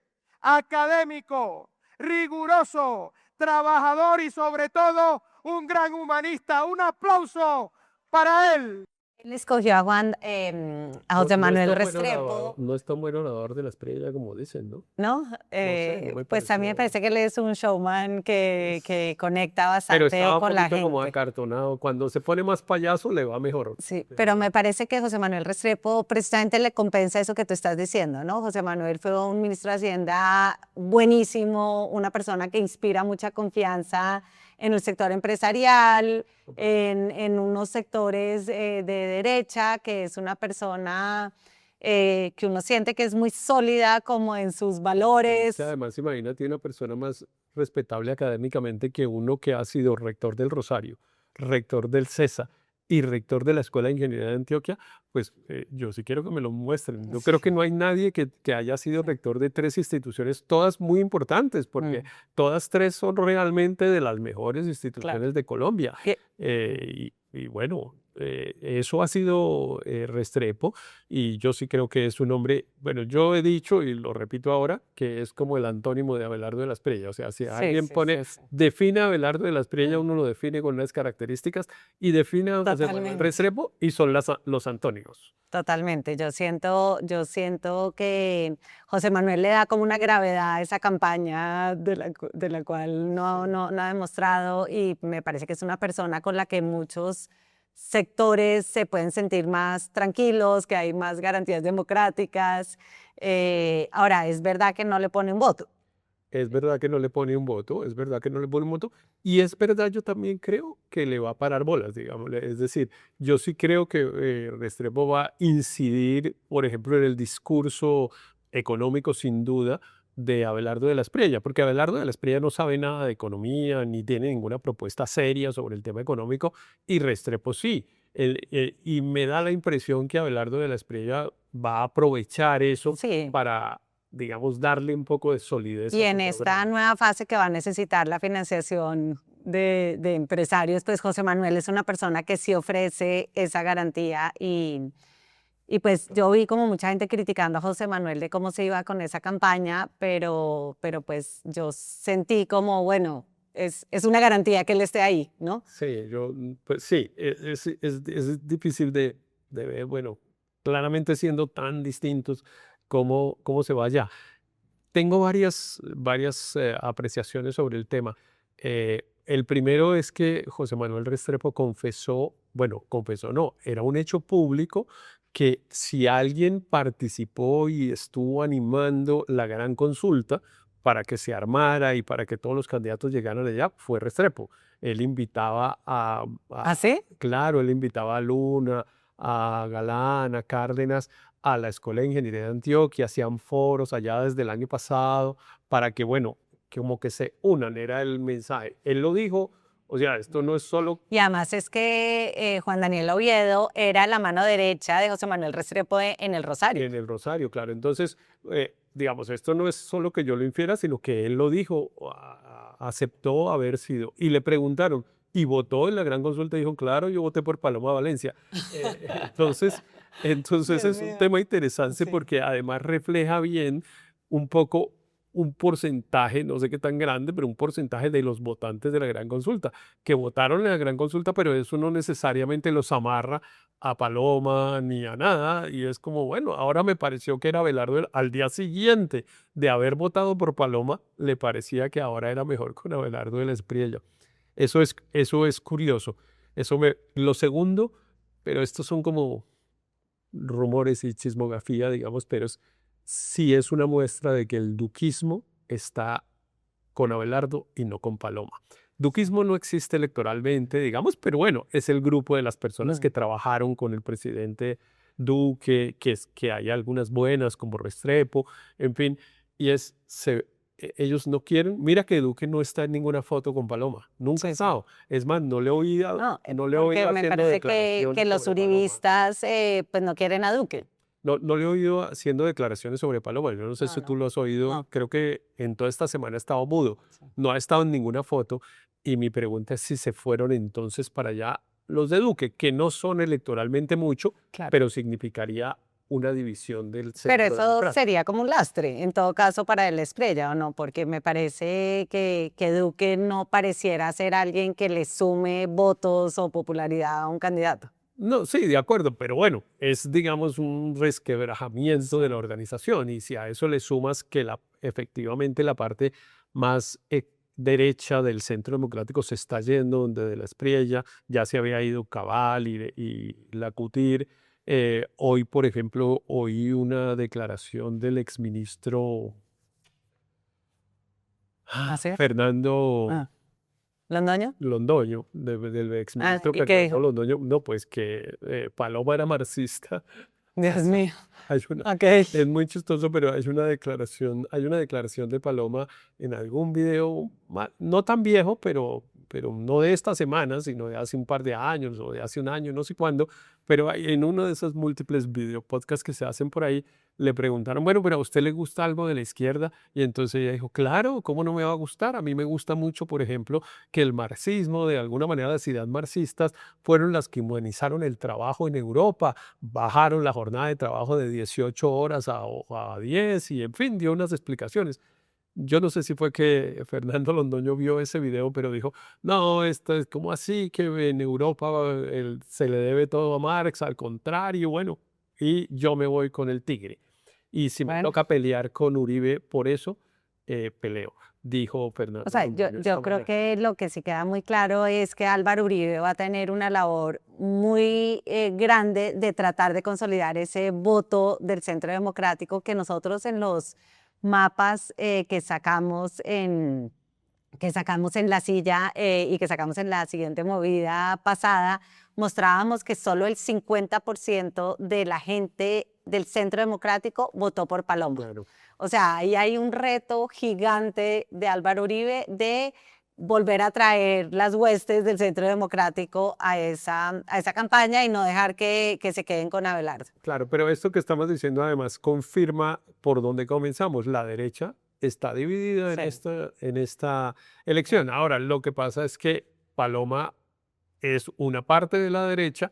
académico, riguroso, trabajador y sobre todo un gran humanista. Un aplauso para él. Él escogió a a José Manuel Restrepo, No es tan buen orador de la estrella como dicen, ¿no? ¿no? sé, no me Pues a mí me pareció. parece que él es un showman que conecta Pero bastante estaba un con la poquito como gente. acartonado. Cuando se pone más payaso, le va mejor. Sí, pero me parece que José Manuel Restrepo precisamente le compensa eso que tú estás diciendo, ¿no? José Manuel fue un ministro de Hacienda buenísimo, una persona que inspira mucha confianza en el sector empresarial, en unos sectores de derecha, que es una persona que uno siente que es muy sólida como en sus valores. Además, imagínate una persona más respetable académicamente que uno que ha sido rector del Rosario, rector del CESA y rector de la Escuela de Ingeniería de Antioquia, pues yo sí quiero que me lo muestren. Yo creo que no hay nadie que haya sido rector de 3 instituciones, todas muy importantes, porque todas 3 son realmente de las mejores instituciones de Colombia. Que- Y bueno, eso ha sido Restrepo, y yo sí creo que es un hombre, bueno, yo he dicho y lo repito ahora, que es como el antónimo de Abelardo de la Espriella. O sea, si alguien pone, define a Abelardo de la Espriella, uno lo define con unas características y define a José Manuel Totalmente. Restrepo y son los antónimos. Totalmente, yo siento que José Manuel le da como una gravedad a esa campaña de la cual no ha demostrado, y me parece que es una persona con la que muchos sectores se pueden sentir más tranquilos, que hay más garantías democráticas. Ahora, es verdad que no le pone un voto. Es verdad que no le pone un voto, es verdad que no le pone un voto, y es verdad, yo también creo que le va a parar bolas, digamos. Es decir, yo sí creo que Restrepo va a incidir, por ejemplo, en el discurso económico, sin duda, de Abelardo de la Espriella, porque Abelardo de la Espriella no sabe nada de economía, ni tiene ninguna propuesta seria sobre el tema económico, y Restrepo sí. Y me da la impresión que Abelardo de la Espriella va a aprovechar eso Sí. para, digamos, darle un poco de solidez Y a su en esta programa. nueva fase que va a necesitar la financiación de empresarios, pues José Manuel es una persona que sí ofrece esa garantía, y pues yo vi como mucha gente criticando a José Manuel de cómo se iba con esa campaña, pero pues yo sentí como, bueno, es una garantía que él esté ahí, ¿no? Sí, pues sí, es difícil de ver, bueno, claramente siendo tan distintos, cómo se va allá. Tengo varias apreciaciones sobre el tema. El primero es que José Manuel Restrepo confesó, bueno, confesó no, era un hecho público que si alguien participó y estuvo animando la gran consulta para que se armara y para que todos los candidatos llegaran allá, fue Restrepo. Él invitaba ¿Ah, sí? claro, él invitaba a Luna, a Galán, a Cárdenas, a la Escuela de Ingeniería de Antioquia, hacían foros allá desde el año pasado para que, bueno, como que se unan, era el mensaje. Él lo dijo, o sea, esto no es solo Y además es que Juan Daniel Oviedo era la mano derecha de José Manuel Restrepo en el Rosario. en el Rosario, claro. Entonces, digamos, esto no es solo que yo lo infiera, sino que él lo dijo, aceptó haber sido. Y le preguntaron, ¿y votó en la gran consulta? Dijo, claro, yo voté por Paloma Valencia. Entonces Dios es un mío. tema interesante Sí. porque además refleja bien un poco un porcentaje, no sé qué tan grande, pero un porcentaje de los votantes de la gran consulta, que votaron en la gran consulta, pero eso no necesariamente los amarra a Paloma ni a nada, y es como, bueno, ahora me pareció que era Abelardo al día siguiente de haber votado por Paloma, le parecía que ahora era mejor con Abelardo del Espriella. Eso es curioso. Lo segundo, pero estos son como rumores y chismografía, digamos, pero sí es una muestra de que el duquismo está con Abelardo y no con Paloma. Duquismo no existe electoralmente, digamos, pero bueno, es el grupo de las personas que trabajaron con el presidente Duque, que hay algunas buenas como Restrepo, en fin, y ellos no quieren, mira que Duque no está en ninguna foto con Paloma, nunca ha Sí, sí. estado. Es más, no le he oído, No, no le he porque oído me haciendo parece que declaraciones los sobre Paloma. uribistas pues no quieren a Duque. No le he oído haciendo declaraciones sobre Paloma. Yo no sé No, si tú no, lo has oído. no. Creo que en toda esta semana ha estado mudo. Sí. No ha estado en ninguna foto. Y mi pregunta es si se fueron entonces para allá los de Duque, que no son electoralmente mucho, Claro. pero significaría una división del Pero centro eso democrático. sería como un lastre, en todo caso, para el Espriella, ¿o no? Porque me parece que Duque no pareciera ser alguien que le sume votos o popularidad a un candidato. No, sí, de acuerdo, pero bueno, es digamos un resquebrajamiento de la organización y si a eso le sumas que efectivamente la parte más derecha del Centro Democrático se está yendo, donde de la Espriella ya se había ido Cabal y la Cutir. Hoy, por ejemplo, oí una declaración del exministro ¿Hacer? Fernando Ah. ¿Londoño? Londoño, del exministro ¿y qué Fernando dijo? Londoño, no, pues que Paloma era marxista. Dios mío. Hay una, Ok. es muy chistoso, pero hay una declaración de Paloma en algún video, no tan viejo, pero no de esta semana, sino de hace un par de años o de hace un año, no sé cuándo, pero en uno de esos múltiples video podcasts que se hacen por ahí, le preguntaron, bueno, pero ¿a usted le gusta algo de la izquierda? Y entonces ella dijo, claro, ¿cómo no me va a gustar? A mí me gusta mucho, por ejemplo, que el marxismo, de alguna manera las ideas marxistas, fueron las que humanizaron el trabajo en Europa, bajaron la jornada de trabajo de 18 horas a 10 y en fin, dio unas explicaciones. Yo no sé si fue que Fernando Londoño vio ese video, pero dijo, no, esto es como así, que en Europa se le debe todo a Marx, al contrario, bueno, y yo me voy con el tigre. Y si me Bueno. toca pelear con Uribe por eso, peleo, dijo Fernando O sea, Londoño esta yo creo mañana. que lo que sí queda muy claro es que Álvaro Uribe va a tener una labor muy grande de tratar de consolidar ese voto del Centro Democrático que nosotros en los mapas que sacamos en la silla y que sacamos en la siguiente movida pasada, mostrábamos que solo el 50% de la gente del Centro Democrático votó por Paloma. Claro. O sea, ahí hay un reto gigante de Álvaro Uribe de volver a traer las huestes del Centro Democrático a esa campaña y no dejar que se queden con Abelardo. Claro, pero esto que estamos diciendo además confirma por dónde comenzamos. La derecha está dividida Sí. en esta elección. Ahora, lo que pasa es que Paloma es una parte de la derecha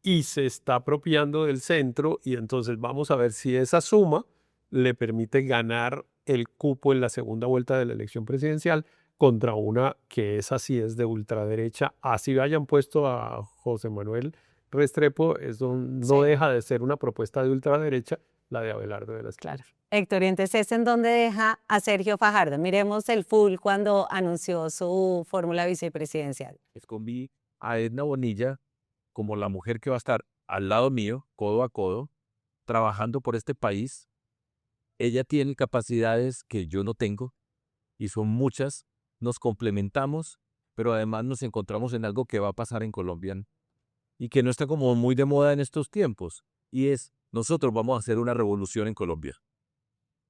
y se está apropiando del centro y entonces vamos a ver si esa suma le permite ganar el cupo en la segunda vuelta de la elección presidencial contra una que esa sí es de ultraderecha. Así hayan puesto a José Manuel Restrepo, eso no Sí. deja de ser una propuesta de ultraderecha, la de Abelardo de la Espriella. Claro. Héctor, y entonces es en donde deja a Sergio Fajardo. Miremos el full cuando anunció su fórmula vicepresidencial. Escogí a Edna Bonilla como la mujer que va a estar al lado mío, codo a codo, trabajando por este país. Ella tiene capacidades que yo no tengo y son muchas. Nos complementamos, pero además nos encontramos en algo que va a pasar en Colombia y que no está como muy de moda en estos tiempos. Y es, nosotros vamos a hacer una revolución en Colombia.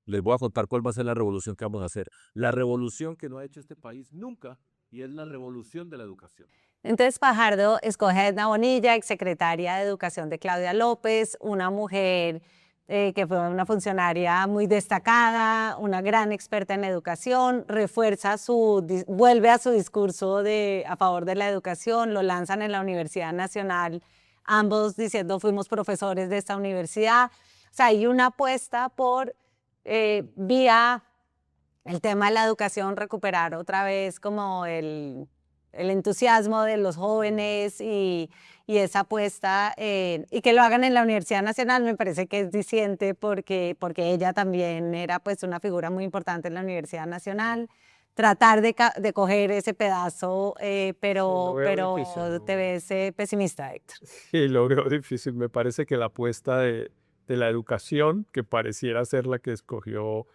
Les voy a contar cuál va a ser la revolución que vamos a hacer. La revolución que no ha hecho este país nunca, y es la revolución de la educación. Entonces Fajardo escoge a Edna Bonilla, exsecretaria de Educación de Claudia López, una mujer que fue una funcionaria muy destacada, una gran experta en educación, vuelve a su discurso a favor de la educación, lo lanzan en la Universidad Nacional, ambos diciendo fuimos profesores de esta universidad. O sea, hay una apuesta por, vía el tema de la educación, recuperar otra vez como el entusiasmo de los jóvenes y esa apuesta, y que lo hagan en la Universidad Nacional me parece que es diciente porque ella también era pues una figura muy importante en la Universidad Nacional. Tratar de coger ese pedazo, lo veo pero difícil, te ves pesimista, Héctor. Sí, lo veo difícil. Me parece que la apuesta de la educación, que pareciera ser la que escogió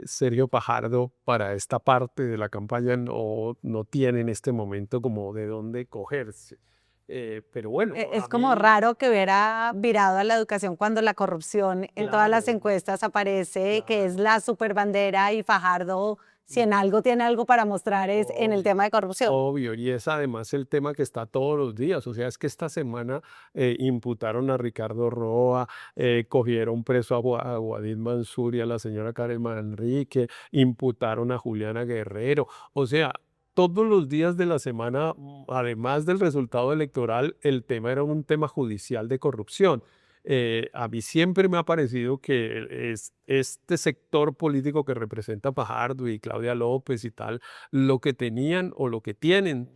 Sergio Fajardo para esta parte de la campaña, no tiene en este momento como de dónde cogerse. Pero bueno, Es a como mí, raro que hubiera virado a la educación cuando la corrupción en todas las claro, encuestas aparece, que es claro, la superbandera, y Fajardo, si en algo tiene algo para mostrar, es en el obvio. tema de corrupción. Obvio, y es además el tema que está todos los días. O sea, es que esta semana imputaron a Ricardo Roa, cogieron preso a Guadid Mansur y a la señora Karen Manrique, imputaron a Juliana Guerrero. O sea, todos los días de la semana, además del resultado electoral, el tema era un tema judicial de corrupción. A mí siempre me ha parecido que este sector político que representa Fajardo y Claudia López y tal, lo que tenían o lo que tienen,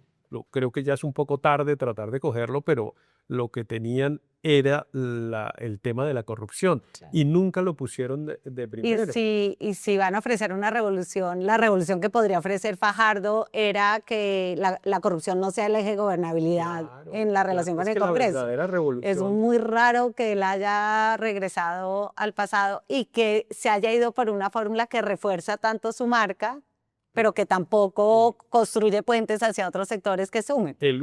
creo que ya es un poco tarde tratar de cogerlo, pero lo que tenían era el tema de la corrupción Claro. y nunca lo pusieron de primero. Y si van a ofrecer una revolución, la revolución que podría ofrecer Fajardo era que la corrupción no sea el eje de gobernabilidad Claro, en la claro, relación con es el que la Congreso. verdadera Es revolución, muy raro que él haya regresado al pasado y que se haya ido por una fórmula que refuerza tanto su marca, pero que tampoco construye puentes hacia otros sectores que sumen. él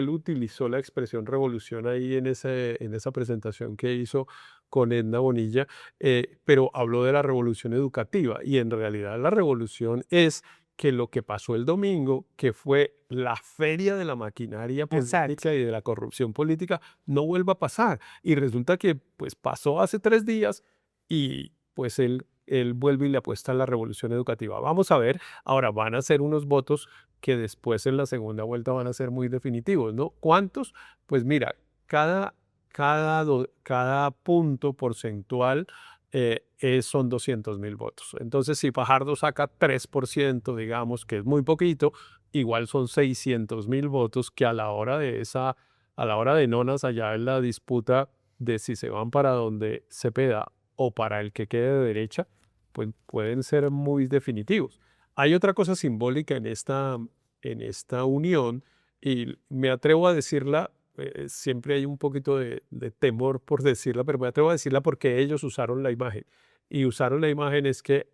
utilizó la expresión revolución ahí en esa presentación que hizo con Edna Bonilla, pero habló de la revolución educativa y en realidad la revolución es que lo que pasó el domingo, que fue la feria de la maquinaria Exacto. política y de la corrupción política, no vuelva a pasar. Y resulta que pues pasó hace 3 días y pues él vuelve y le apuesta a la revolución educativa. Vamos a ver, ahora van a ser unos votos que después en la segunda vuelta van a ser muy definitivos, ¿no? ¿Cuántos? Pues mira, cada punto porcentual son 200.000 votos. Entonces, si Fajardo saca 3%, digamos, que es muy poquito, igual son 600.000 votos que a la hora de nonas, allá en la disputa de si se van para donde Cepeda o para el que quede de derecha, pues pueden ser muy definitivos. Hay otra cosa simbólica en esta unión y me atrevo a decirla, siempre hay un poquito de temor por decirla, pero me atrevo a decirla porque ellos usaron la imagen. Y usaron la imagen es que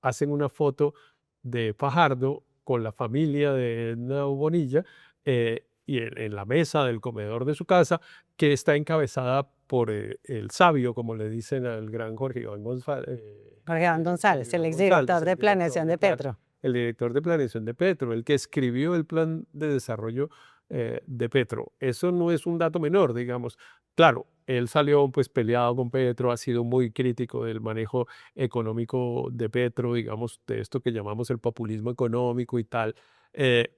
hacen una foto de Fajardo con la familia de Edna Bonilla y en la mesa del comedor de su casa, que está encabezada por el sabio, como le dicen al gran Jorge Iván González. Jorge Iván González, el exdirector de planeación de Petro. El director de planeación de Petro, el que escribió el plan de desarrollo de Petro. Eso no es un dato menor, digamos. Claro, él salió pues peleado con Petro, ha sido muy crítico del manejo económico de Petro, digamos, de esto que llamamos el populismo económico y tal.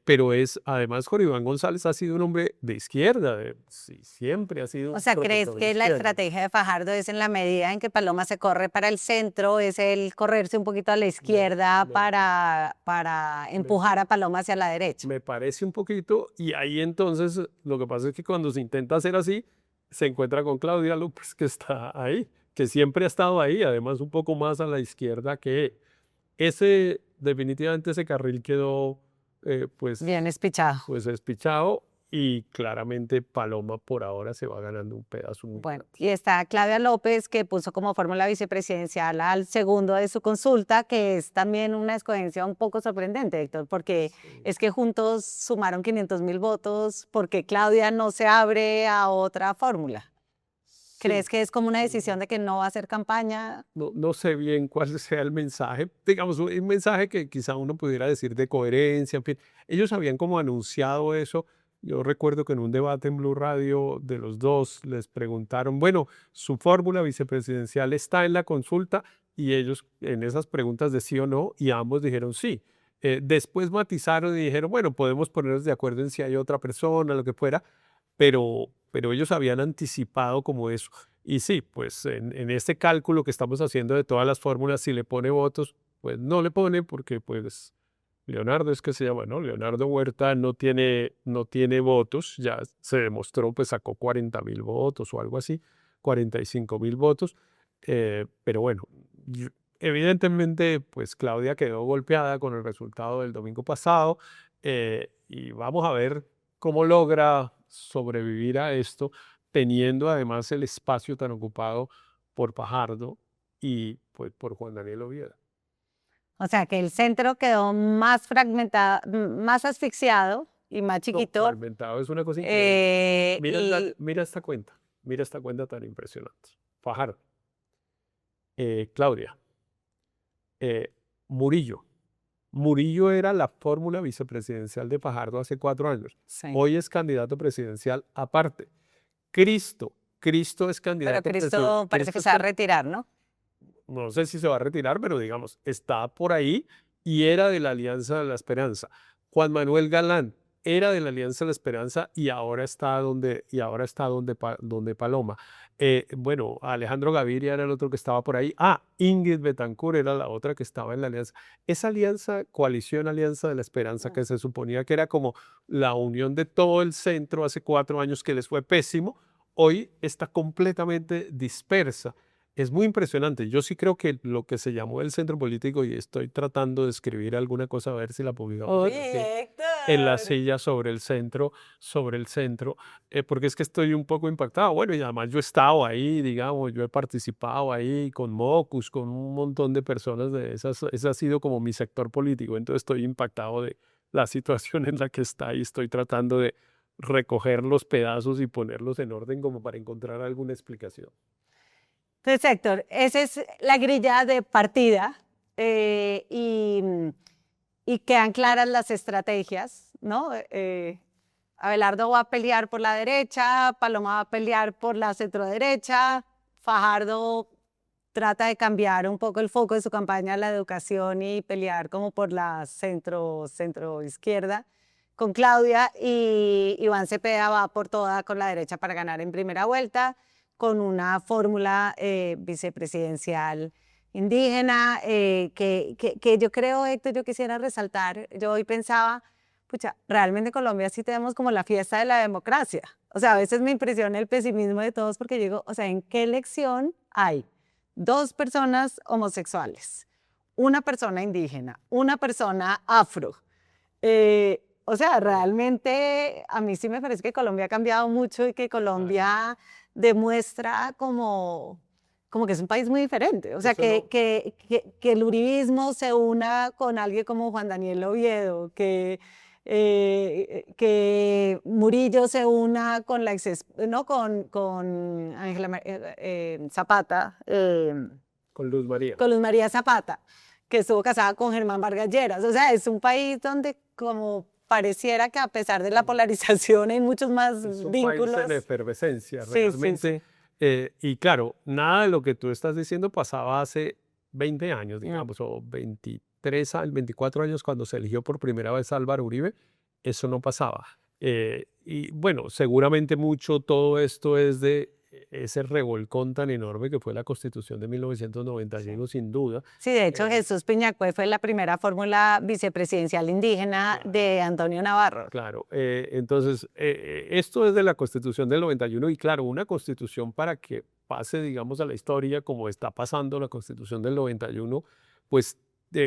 Pero además, Jorge Iván González ha sido un hombre de izquierda, sí, siempre ha sido O un sea, ¿crees profesor de que la izquierda. estrategia de Fajardo es en la medida en que Paloma se corre para el centro, es el correrse un poquito a la izquierda me- para empujar a Paloma hacia la derecha? Me parece un poquito, y ahí entonces lo que pasa es que cuando se intenta hacer así, se encuentra con Claudia López, que está ahí, que siempre ha estado ahí, además un poco más a la izquierda que definitivamente ese carril quedó Bien espichado. pues despichado y claramente Paloma por ahora se va ganando un pedazo muy Bueno, grande. y está Claudia López, que puso como fórmula vicepresidencial al segundo de su consulta, que es también una escogencia un poco sorprendente, Héctor, porque es que juntos sumaron 500.000 votos, porque Claudia no se abre a otra fórmula. ¿Crees Sí. que es como una decisión de que no va a hacer campaña? No sé bien cuál sea el mensaje, digamos, un mensaje que quizá uno pudiera decir de coherencia, en fin. Ellos habían como anunciado eso, Yo recuerdo que en un debate en Blue Radio de los dos les preguntaron, bueno, su fórmula vicepresidencial está en la consulta y ellos en esas preguntas de sí o no y ambos dijeron sí. Después matizaron y dijeron, bueno, podemos ponernos de acuerdo en si hay otra persona, lo que fuera, pero ellos habían anticipado como eso. Y sí, pues en este cálculo que estamos haciendo de todas las fórmulas, si le pone votos, pues no le pone porque pues Leonardo es que se llama, ¿no? Leonardo Huerta no tiene votos, ya se demostró, pues sacó 40.000 votos o algo así, 45.000 votos, pero bueno, evidentemente, pues Claudia quedó golpeada con el resultado del domingo pasado y vamos a ver cómo logra sobrevivir a esto, teniendo además el espacio tan ocupado por Fajardo y pues por Juan Daniel Oviedo. O sea, que el centro quedó más fragmentado, más asfixiado y más No, chiquito. fragmentado es una cosa increíble. y Mira esta cuenta tan impresionante. Fajardo, Claudia, Murillo. Murillo era la fórmula vicepresidencial de Fajardo hace 4 años. sí. Hoy es candidato presidencial aparte. Cristo es Pero candidato Cristo parece que se va a retirar, ¿no? no sé si se va a retirar, pero digamos, está por ahí y era de la Alianza de la Esperanza. Juan Manuel Galán era de la Alianza de la Esperanza y ahora está donde Paloma. Bueno, Alejandro Gaviria era el otro que estaba por ahí. Ingrid Betancourt era la otra que estaba en la alianza. Esa alianza, coalición Alianza de la Esperanza, que se suponía que era como la unión de todo el centro hace 4 años que les fue pésimo, hoy está completamente dispersa. Es muy impresionante. Yo sí creo que lo que se llamó el centro político, y estoy tratando de escribir alguna cosa a ver si la publicamos en la Héctor. silla sobre el centro, porque es que estoy un poco impactado. Bueno, y además yo he estado ahí, digamos, yo he participado ahí con Mocus, con un montón de personas de esas. Ese ha sido como mi sector político. Entonces estoy impactado de la situación en la que está y estoy tratando de recoger los pedazos y ponerlos en orden como para encontrar alguna explicación. Entonces, Héctor, esa es la grilla de partida y quedan claras las estrategias, ¿no? Abelardo va a pelear por la derecha, Paloma va a pelear por la centroderecha, Fajardo trata de cambiar un poco el foco de su campaña a la educación y pelear como por la centro-izquierda con Claudia, y Iván Cepeda va por toda con la derecha para ganar en primera vuelta, con una fórmula vicepresidencial indígena, que yo creo, Héctor, yo quisiera resaltar. Yo hoy pensaba, pucha, realmente en Colombia sí tenemos como la fiesta de la democracia. O sea, a veces me impresiona el pesimismo de todos porque digo, o sea, ¿en qué elección hay 2 personas homosexuales, una persona indígena, una persona afro? O sea, realmente a mí sí me parece que Colombia ha cambiado mucho y que Colombia demuestra como que es un país muy diferente. O sea, Eso no- que el uribismo se una con alguien como Juan Daniel Oviedo, que Murillo se una con la ¿no? con Ángela Zapata, Con Luz María. con Luz María Zapata, que estuvo casada con Germán Vargas Lleras. O sea, es un país donde como pareciera que a pesar de la polarización hay muchos más Es un vínculos. país en efervescencia, Sí, sí, sí. realmente. Y claro, nada de lo que tú estás diciendo pasaba hace 20 años, digamos, o 23 años, 24 años cuando se eligió por primera vez a Álvaro Uribe. Eso no pasaba. Y bueno, seguramente mucho todo esto es de ese revolcón tan enorme que fue la Constitución de 1991, sin duda. Sí, de hecho, Jesús Piñacue fue la primera fórmula vicepresidencial indígena de Antonio Navarro. Claro, entonces esto es de la Constitución del 91 y claro, una Constitución para que pase, digamos, a la historia como está pasando la Constitución del 91, pues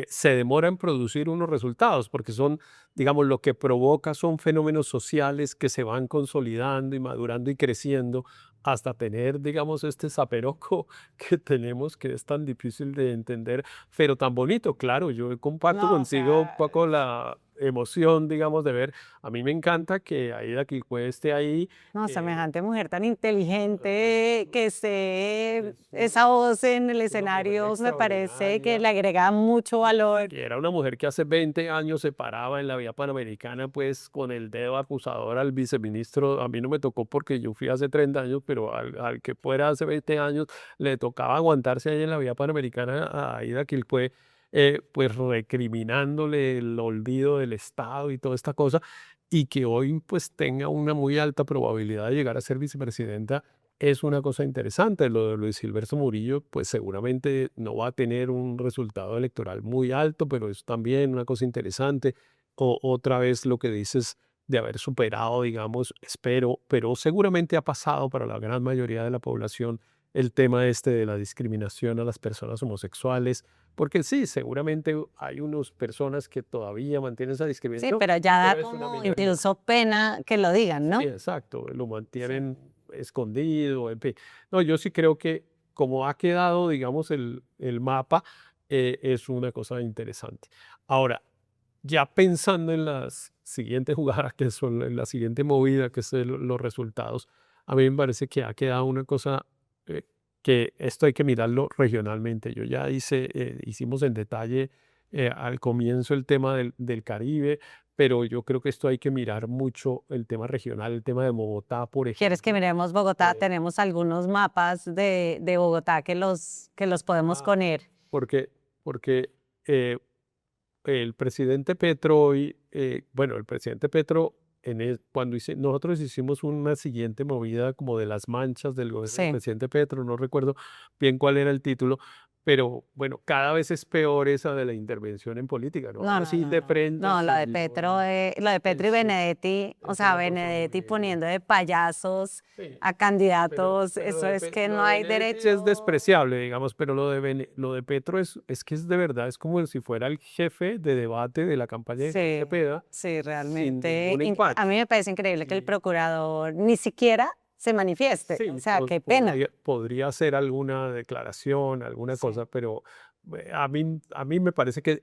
se demora en producir unos resultados porque son, digamos, lo que provoca son fenómenos sociales que se van consolidando y madurando y creciendo hasta tener, digamos, este zaperoco que tenemos, que es tan difícil de entender, pero tan bonito. Claro, yo comparto No, o contigo un sea, poco la emoción, digamos, de ver. A mí me encanta que Aida Quilpué esté ahí. no, que semejante mujer tan es, inteligente que esté es esa voz en el una mujer escenario, me parece que extraordinaria. le agrega mucho valor. Que era una mujer que hace 20 años se paraba en la vía panamericana, pues con el dedo acusador al viceministro. A mí no me tocó porque yo fui hace 30 años, pero al que fuera hace 20 años le tocaba aguantarse ahí en la vía panamericana a Aida Quilpué, pues recriminándole el olvido del Estado y toda esta cosa, y que hoy pues tenga una muy alta probabilidad de llegar a ser vicepresidenta. Es una cosa interesante. Lo de Luis Gilberto Murillo, pues seguramente no va a tener un resultado electoral muy alto, pero es también una cosa interesante. Otra vez lo que dices de haber superado, digamos, espero, pero seguramente ha pasado para la gran mayoría de la población el tema este de la discriminación a las personas homosexuales, porque sí, seguramente hay unas personas que todavía mantienen esa Sí, discriminación, pero ya da pero es una como minoría. incluso pena que lo digan, ¿no? Sí, exacto, lo Sí. mantienen escondido, en fin. No, yo sí creo que como ha quedado, digamos, el mapa, es una cosa interesante. Ahora, ya pensando en las siguientes jugadas, que son en la siguiente movida, que es los resultados, a mí me parece que ha quedado una cosa, eh, que esto hay que mirarlo regionalmente. Yo ya hicimos en detalle al comienzo el tema del Caribe, pero yo creo que esto hay que mirar mucho el tema regional, el tema de Bogotá, por ¿Quieres que ejemplo. miremos Bogotá? eh, Tenemos algunos mapas de Bogotá que los podemos ah, poner. porque eh, el presidente Petro hoy, bueno, el presidente Petro, cuando nosotros hicimos una siguiente movida como de las manchas del gobierno del Sí. presidente Petro, no recuerdo bien cuál era el título, pero bueno, cada vez es peor esa de la intervención en política, ¿no? No, Ahora no, sí, no, de no. frente No, se vio lo de Petro y es, Benedetti, o es sea, una cosa Benedetti horrible. poniendo de payasos Sí. a Pero, candidatos, pero eso es que lo no de hay Benedetti es derecho. despreciable, digamos, pero lo de Petro es que es de verdad, es como si fuera el jefe de debate de la campaña de Iván Sí, Cepeda, sí, sin realmente. ningún A empacho. mí me parece increíble que el Y procurador ni siquiera se manifieste. O sí, sea, qué pena. podría hacer alguna declaración, alguna Sí. cosa, pero a mí me parece que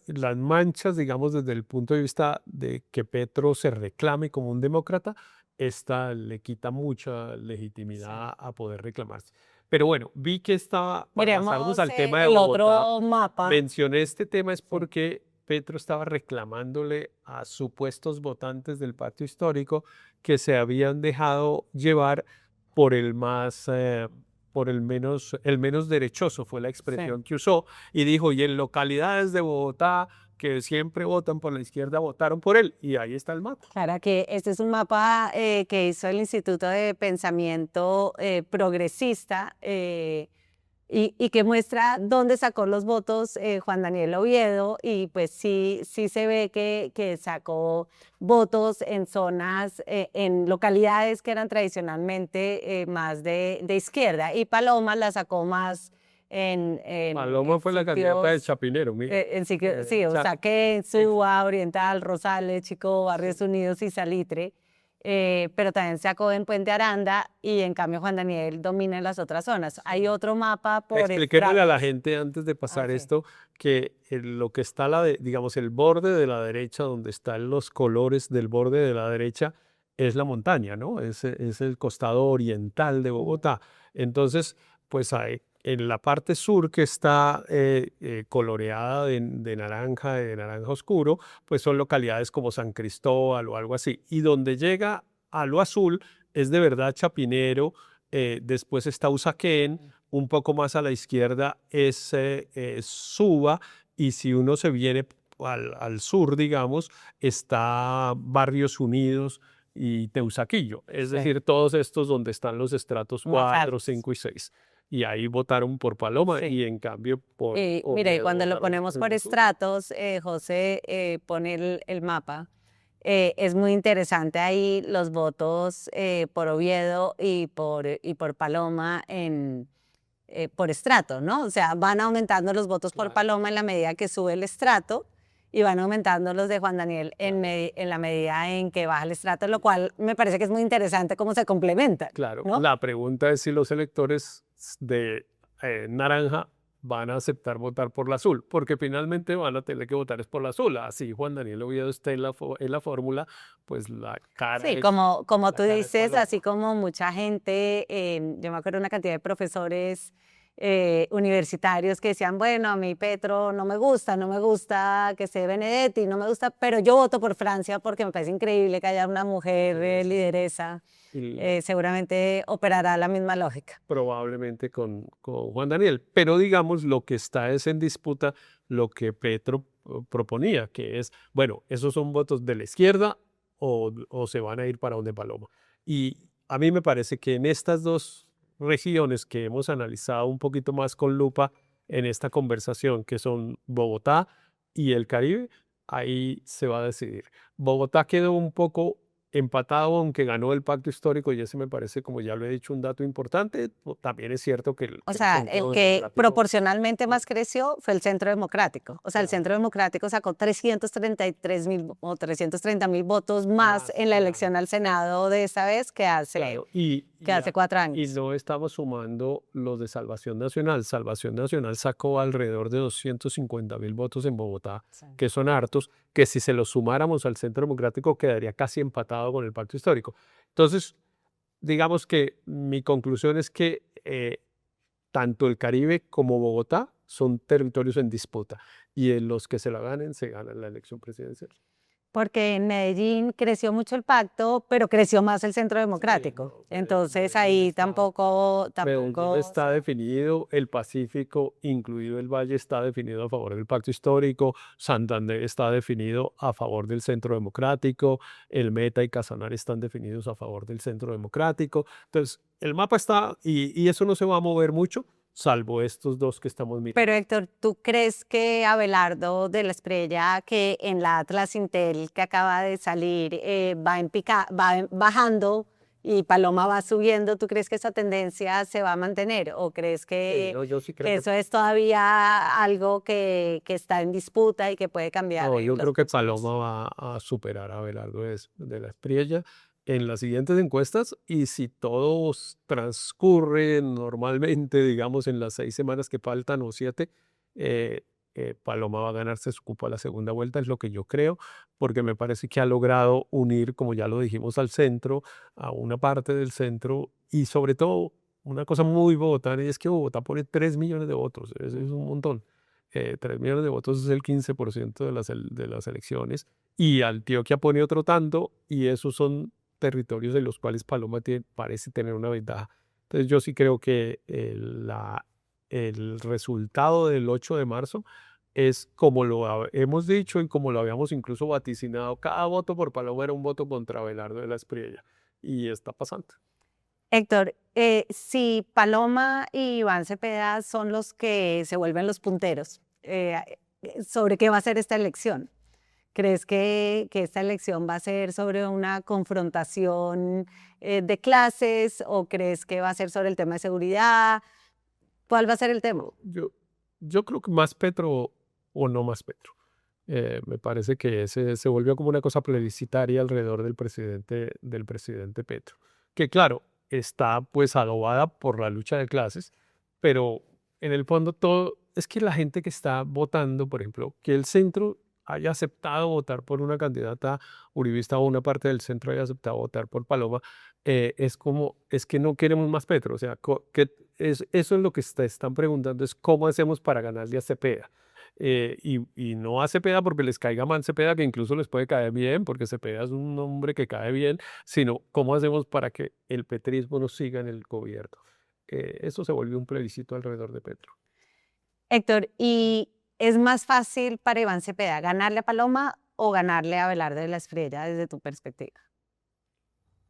las manchas, digamos, desde el punto de vista de que Petro se reclame como un demócrata, esta le quita mucha legitimidad a poder reclamarse. Pero bueno, vi que estaba, para pasarnos Miremos al tema de el Bogotá, otro mapa. mencioné este tema es Sí. porque Petro estaba reclamándole a supuestos votantes del pacto histórico que se habían dejado llevar por el menos derechoso, fue la Sí. expresión que usó, y dijo, y en localidades de Bogotá que siempre votan por la izquierda, votaron por él, y ahí está el mapa. Claro que este es un mapa que hizo el Instituto de Pensamiento Progresista y que muestra dónde sacó los votos Juan Daniel Oviedo y pues sí se ve que sacó votos en zonas, en localidades que eran tradicionalmente más de izquierda y Paloma la sacó más Paloma en fue la candidata de sitios Chapinero, mira. sí, o sea, que en Suba, Oriental, Rosales, Chico, Barrios Sí. Unidos y Salitre, pero también sacó en Puente Aranda y en cambio Juan Daniel domina en las otras zonas. Hay otro mapa por Expliquémosle a la estratos. gente antes de pasar Sí. esto que lo que está digamos, el borde de la derecha, donde están los colores del borde de la derecha, es la montaña, ¿no? Es el costado oriental de Bogotá. Entonces, pues en la parte sur que está coloreada de naranja oscuro, pues son localidades como San Cristóbal o algo así. Y donde llega a lo azul es de verdad Chapinero, después está Usaquén, un poco más a la izquierda es Suba, y si uno se viene al sur, digamos, está Barrios Unidos y Teusaquillo, es Sí. decir, todos estos donde están los estratos Más 4, altos. 5 y 6. Y ahí votaron por Paloma Sí. y en cambio por Mira, y Oviedo cuando lo votaron ponemos en por el sur. estratos, José pone el mapa. Es muy interesante ahí los votos por Oviedo y por Paloma por estrato, ¿no? O sea, van aumentando los votos por Claro. Paloma en la medida que sube el estrato y van aumentando los de Juan Daniel en la medida en que baja el estrato, lo cual me parece que es muy interesante cómo se complementan. Claro, ¿no? la pregunta es si los electores de naranja van a aceptar votar por la azul, porque finalmente van a tener que votar es por la azul. Así Juan Daniel Oviedo esté en la fórmula, pues la cara Sí, es, como la tú cara es dices, Paloma. así como mucha gente, yo me acuerdo una cantidad de profesores universitarios que decían, bueno, a mí Petro no me gusta que esté Benedetti, no me gusta, pero yo voto por Francia porque me parece increíble que haya una mujer Sí, sí, sí. lideresa. Y Seguramente operará la misma lógica. probablemente con Juan Daniel, pero digamos lo que está es en disputa lo que Petro proponía, que es, bueno, esos son votos de la izquierda o se van a ir para donde Paloma. Y a mí me parece que en estas dos regiones que hemos analizado un poquito más con lupa en esta conversación, que son Bogotá y el Caribe, ahí se va a decidir. Bogotá quedó un poco empatado, aunque ganó el pacto histórico, y ese me parece, como ya lo he dicho, un dato importante. También es cierto que O el sea, el Centro que Democrático, proporcionalmente más creció fue el Centro Democrático. O sea, el claro, Centro Democrático sacó 333.000 o 330.000 votos más más, en la claro, elección al Senado de esta vez que hace, claro. que hace 4 Y años. no estamos sumando los de Salvación Nacional. Salvación Nacional sacó alrededor de 250.000 votos en Bogotá, Sí. que son hartos, que si se los sumáramos al Centro Democrático quedaría casi empatado con el pacto histórico. Entonces, digamos que mi conclusión es que tanto el Caribe como Bogotá son territorios en disputa y en los que se la ganen, se ganan la elección presidencial. Porque en Medellín creció mucho el pacto, pero creció más el Centro Democrático. No, Entonces Medellín ahí está, tampoco Medellín está definido, el Pacífico, incluido el Valle, está definido a favor del pacto histórico, Santander está definido a favor del Centro Democrático, el Meta y Casanare están definidos a favor del Centro Democrático. Entonces, el mapa está, y eso no se va a mover mucho, salvo estos dos que estamos mirando. Pero Héctor, ¿tú crees que Abelardo de la Espriella, que en la Atlas Intel que acaba de salir, va bajando y Paloma va subiendo? ¿Tú crees que esa tendencia se va a mantener? ¿O crees Sí, que no, yo sí creo que eso es todavía algo que está en disputa y que puede cambiar no, en yo los creo que próximos? Paloma va a superar a Abelardo de la Espriella en las siguientes encuestas y si todo transcurre normalmente, digamos, en las 6 semanas que faltan o 7, eh, Paloma va a ganarse su cupo a la segunda vuelta, es lo que yo creo, porque me parece que ha logrado unir, como ya lo dijimos, al centro, a una parte del centro y sobre todo una cosa muy bogotana y es que Bogotá pone 3 millones de votos, eso es un montón. 3 millones de votos es el 15% de las elecciones y Antioquia pone otro tanto y esos son territorios en los cuales Paloma parece tener una ventaja. Entonces yo sí creo que el resultado del 8 de marzo es como lo hemos dicho y como lo habíamos incluso vaticinado, cada voto por Paloma era un voto contra Abelardo de la Espriella y está pasando. Héctor, si Paloma y Iván Cepeda son los que se vuelven los punteros, ¿sobre qué va a ser esta elección? ¿Crees que esta elección va a ser sobre una confrontación de clases o crees que va a ser sobre el tema de seguridad? ¿Cuál va a ser el tema? Yo creo que más Petro o no más Petro. Me parece que se volvió como una cosa plebiscitaria alrededor del presidente Petro, que claro, está pues adobada por la lucha de clases, pero en el fondo todo es que la gente que está votando, por ejemplo, que el centro haya aceptado votar por una candidata uribista o una parte del centro haya aceptado votar por Paloma, es que no queremos más Petro, o sea, eso es lo que están preguntando, es cómo hacemos para ganarle a Cepeda. Y no a Cepeda porque les caiga mal Cepeda, que incluso les puede caer bien, porque Cepeda es un hombre que cae bien, sino cómo hacemos para que el petrismo no siga en el gobierno. Eso se volvió un plebiscito alrededor de Petro. Héctor, ¿y es más fácil para Iván Cepeda ganarle a Paloma o ganarle a Abelardo de la Espriella desde tu perspectiva?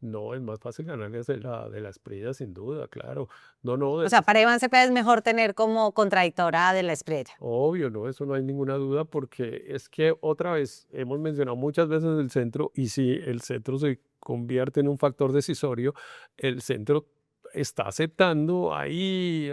No, es más fácil ganarle de la Espriella, sin duda, claro. No, no, O sea, para Iván Cepeda es mejor tener como contradictora a de la Espriella. obvio, no, eso no hay ninguna duda, porque es que otra vez hemos mencionado muchas veces el centro, y si el centro se convierte en un factor decisorio, el centro está aceptando ahí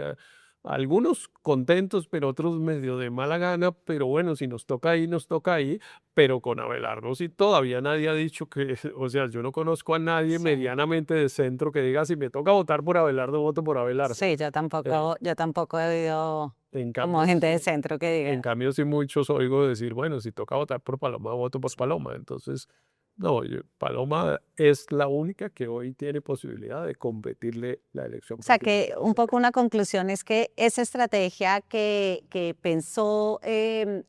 algunos contentos, pero otros medio de mala gana, pero bueno, si nos toca ahí, nos toca ahí, pero con Abelardo sí todavía nadie ha dicho que, o sea, yo no conozco a nadie Sí. medianamente de centro que diga, si me toca votar por Abelardo, voto por Abelardo. Sí, yo tampoco he oído En como cambio, gente de sí, centro que en diga. cambio, sí muchos oigo decir, bueno, si toca votar por Paloma, voto por Paloma. Entonces, no, Paloma es la única que hoy tiene posibilidad de competirle la elección O sea, que presidencial. un poco una conclusión es que esa estrategia que pensó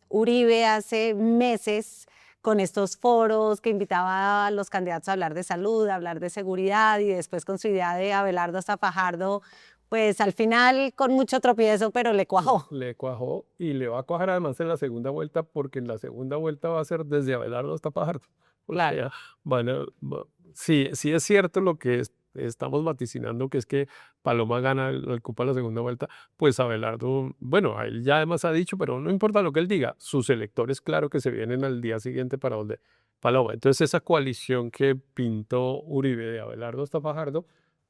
Uribe hace meses con estos foros que invitaba a los candidatos a hablar de salud, a hablar de seguridad y después con su idea de Abelardo hasta Fajardo, pues al final con mucho tropiezo, pero le cuajó. Le cuajó y le va a cuajar además en la segunda vuelta, porque en la segunda vuelta va a ser desde Abelardo hasta Fajardo. O Claro. sea, sí, sí es cierto lo que estamos vaticinando, que es que Paloma gana, ocupa la segunda vuelta, pues Abelardo, bueno, a él ya además ha dicho, pero no importa lo que él diga, sus electores claro que se vienen al día siguiente para donde Paloma. Entonces esa coalición que pintó Uribe de Abelardo hasta Fajardo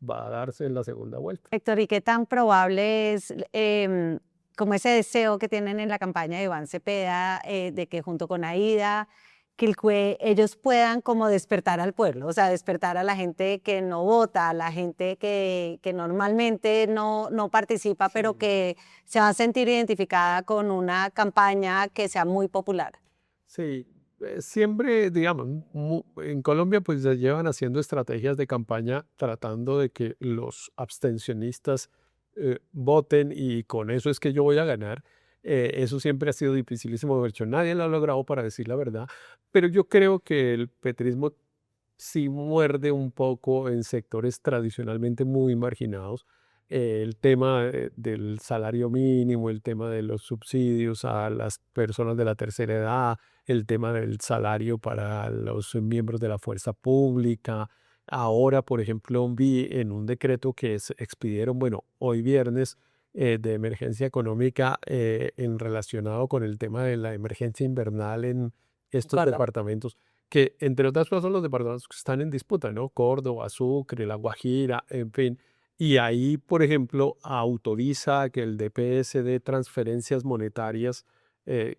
va a darse en la segunda vuelta. Héctor, ¿y qué tan probable es como ese deseo que tienen en la campaña de Iván Cepeda de que junto con Aida, Quilpué, ellos puedan como despertar al pueblo, o sea, despertar a la gente que no vota, a la gente que normalmente no participa, pero que se va a sentir identificada con una campaña que sea muy popular? Sí, siempre, digamos, en Colombia pues se llevan haciendo estrategias de campaña tratando de que los abstencionistas voten, y con eso es que yo voy a ganar. Eso siempre ha sido dificilísimo de hecho, nadie lo ha logrado, para decir la verdad, pero yo creo que el petrismo sí muerde un poco en sectores tradicionalmente muy marginados. El tema del salario mínimo, el tema de los subsidios a las personas de la tercera edad, el tema del salario para los miembros de la fuerza pública. Ahora, por ejemplo, vi en un decreto que expidieron, bueno, hoy viernes, de emergencia económica, en relacionado con el tema de la emergencia invernal en estos Claro. departamentos, que entre otras cosas son los departamentos que están en disputa, ¿no? Córdoba, Sucre, La Guajira, en fin. Y ahí, por ejemplo, autoriza que el DPS dé transferencias monetarias, que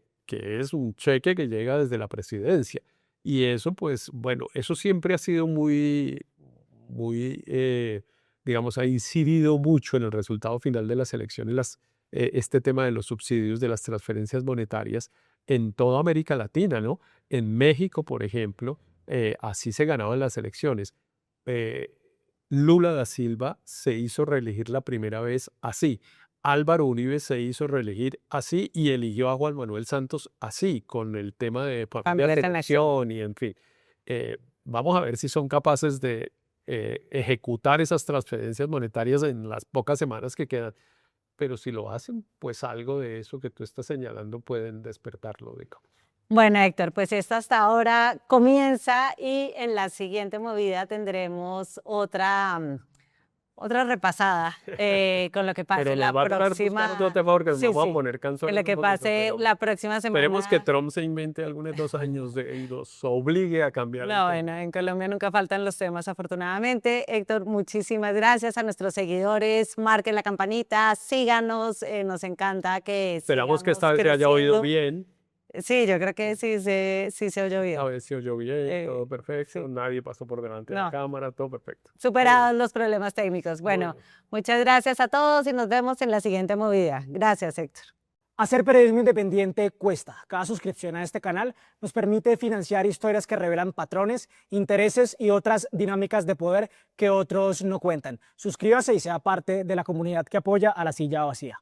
es un cheque que llega desde la presidencia. Y eso, pues, bueno, eso siempre ha sido muy, digamos, ha incidido mucho en el resultado final de las elecciones, este tema de los subsidios, de las transferencias monetarias en toda América Latina, ¿no? En México, por ejemplo, así se ganaban las elecciones. Eh, Lula da Silva se hizo reelegir la primera vez así. Álvaro Uribe se hizo reelegir así y eligió a Juan Manuel Santos así, con el tema de familia de elección y en fin. Vamos a ver si son capaces de ejecutar esas transferencias monetarias en las pocas semanas que quedan. Pero si lo hacen, pues algo de eso que tú estás señalando pueden despertarlo, digamos. Bueno, Héctor, pues esto hasta ahora comienza y en la siguiente movida tendremos otra repasada con lo que pase Pero la nos va a tocar buscar próxima. otro tema porque nos Sí, vamos sí, a poner en canciones lo que un poquito, pase pero la próxima semana. esperemos que Trump se invente algunos 2 años y nos obligue a cambiar el No, tema. bueno, en Colombia nunca faltan los temas, afortunadamente. Héctor, muchísimas gracias a nuestros seguidores. Marquen la campanita, síganos, nos encanta que Esperamos que esta sigamos vez se haya oído creciendo. bien. Sí, yo creo que sí se oyó bien. A ver si oyó bien, todo perfecto. sí. Nadie pasó por delante de No. la cámara, todo perfecto. Superados los problemas técnicos. Bueno, muchas gracias a todos y nos vemos en la siguiente movida. Gracias, Héctor. Hacer periodismo independiente cuesta. Cada suscripción a este canal nos permite financiar historias que revelan patrones, intereses y otras dinámicas de poder que otros no cuentan. Suscríbase y sea parte de la comunidad que apoya a La Silla Vacía.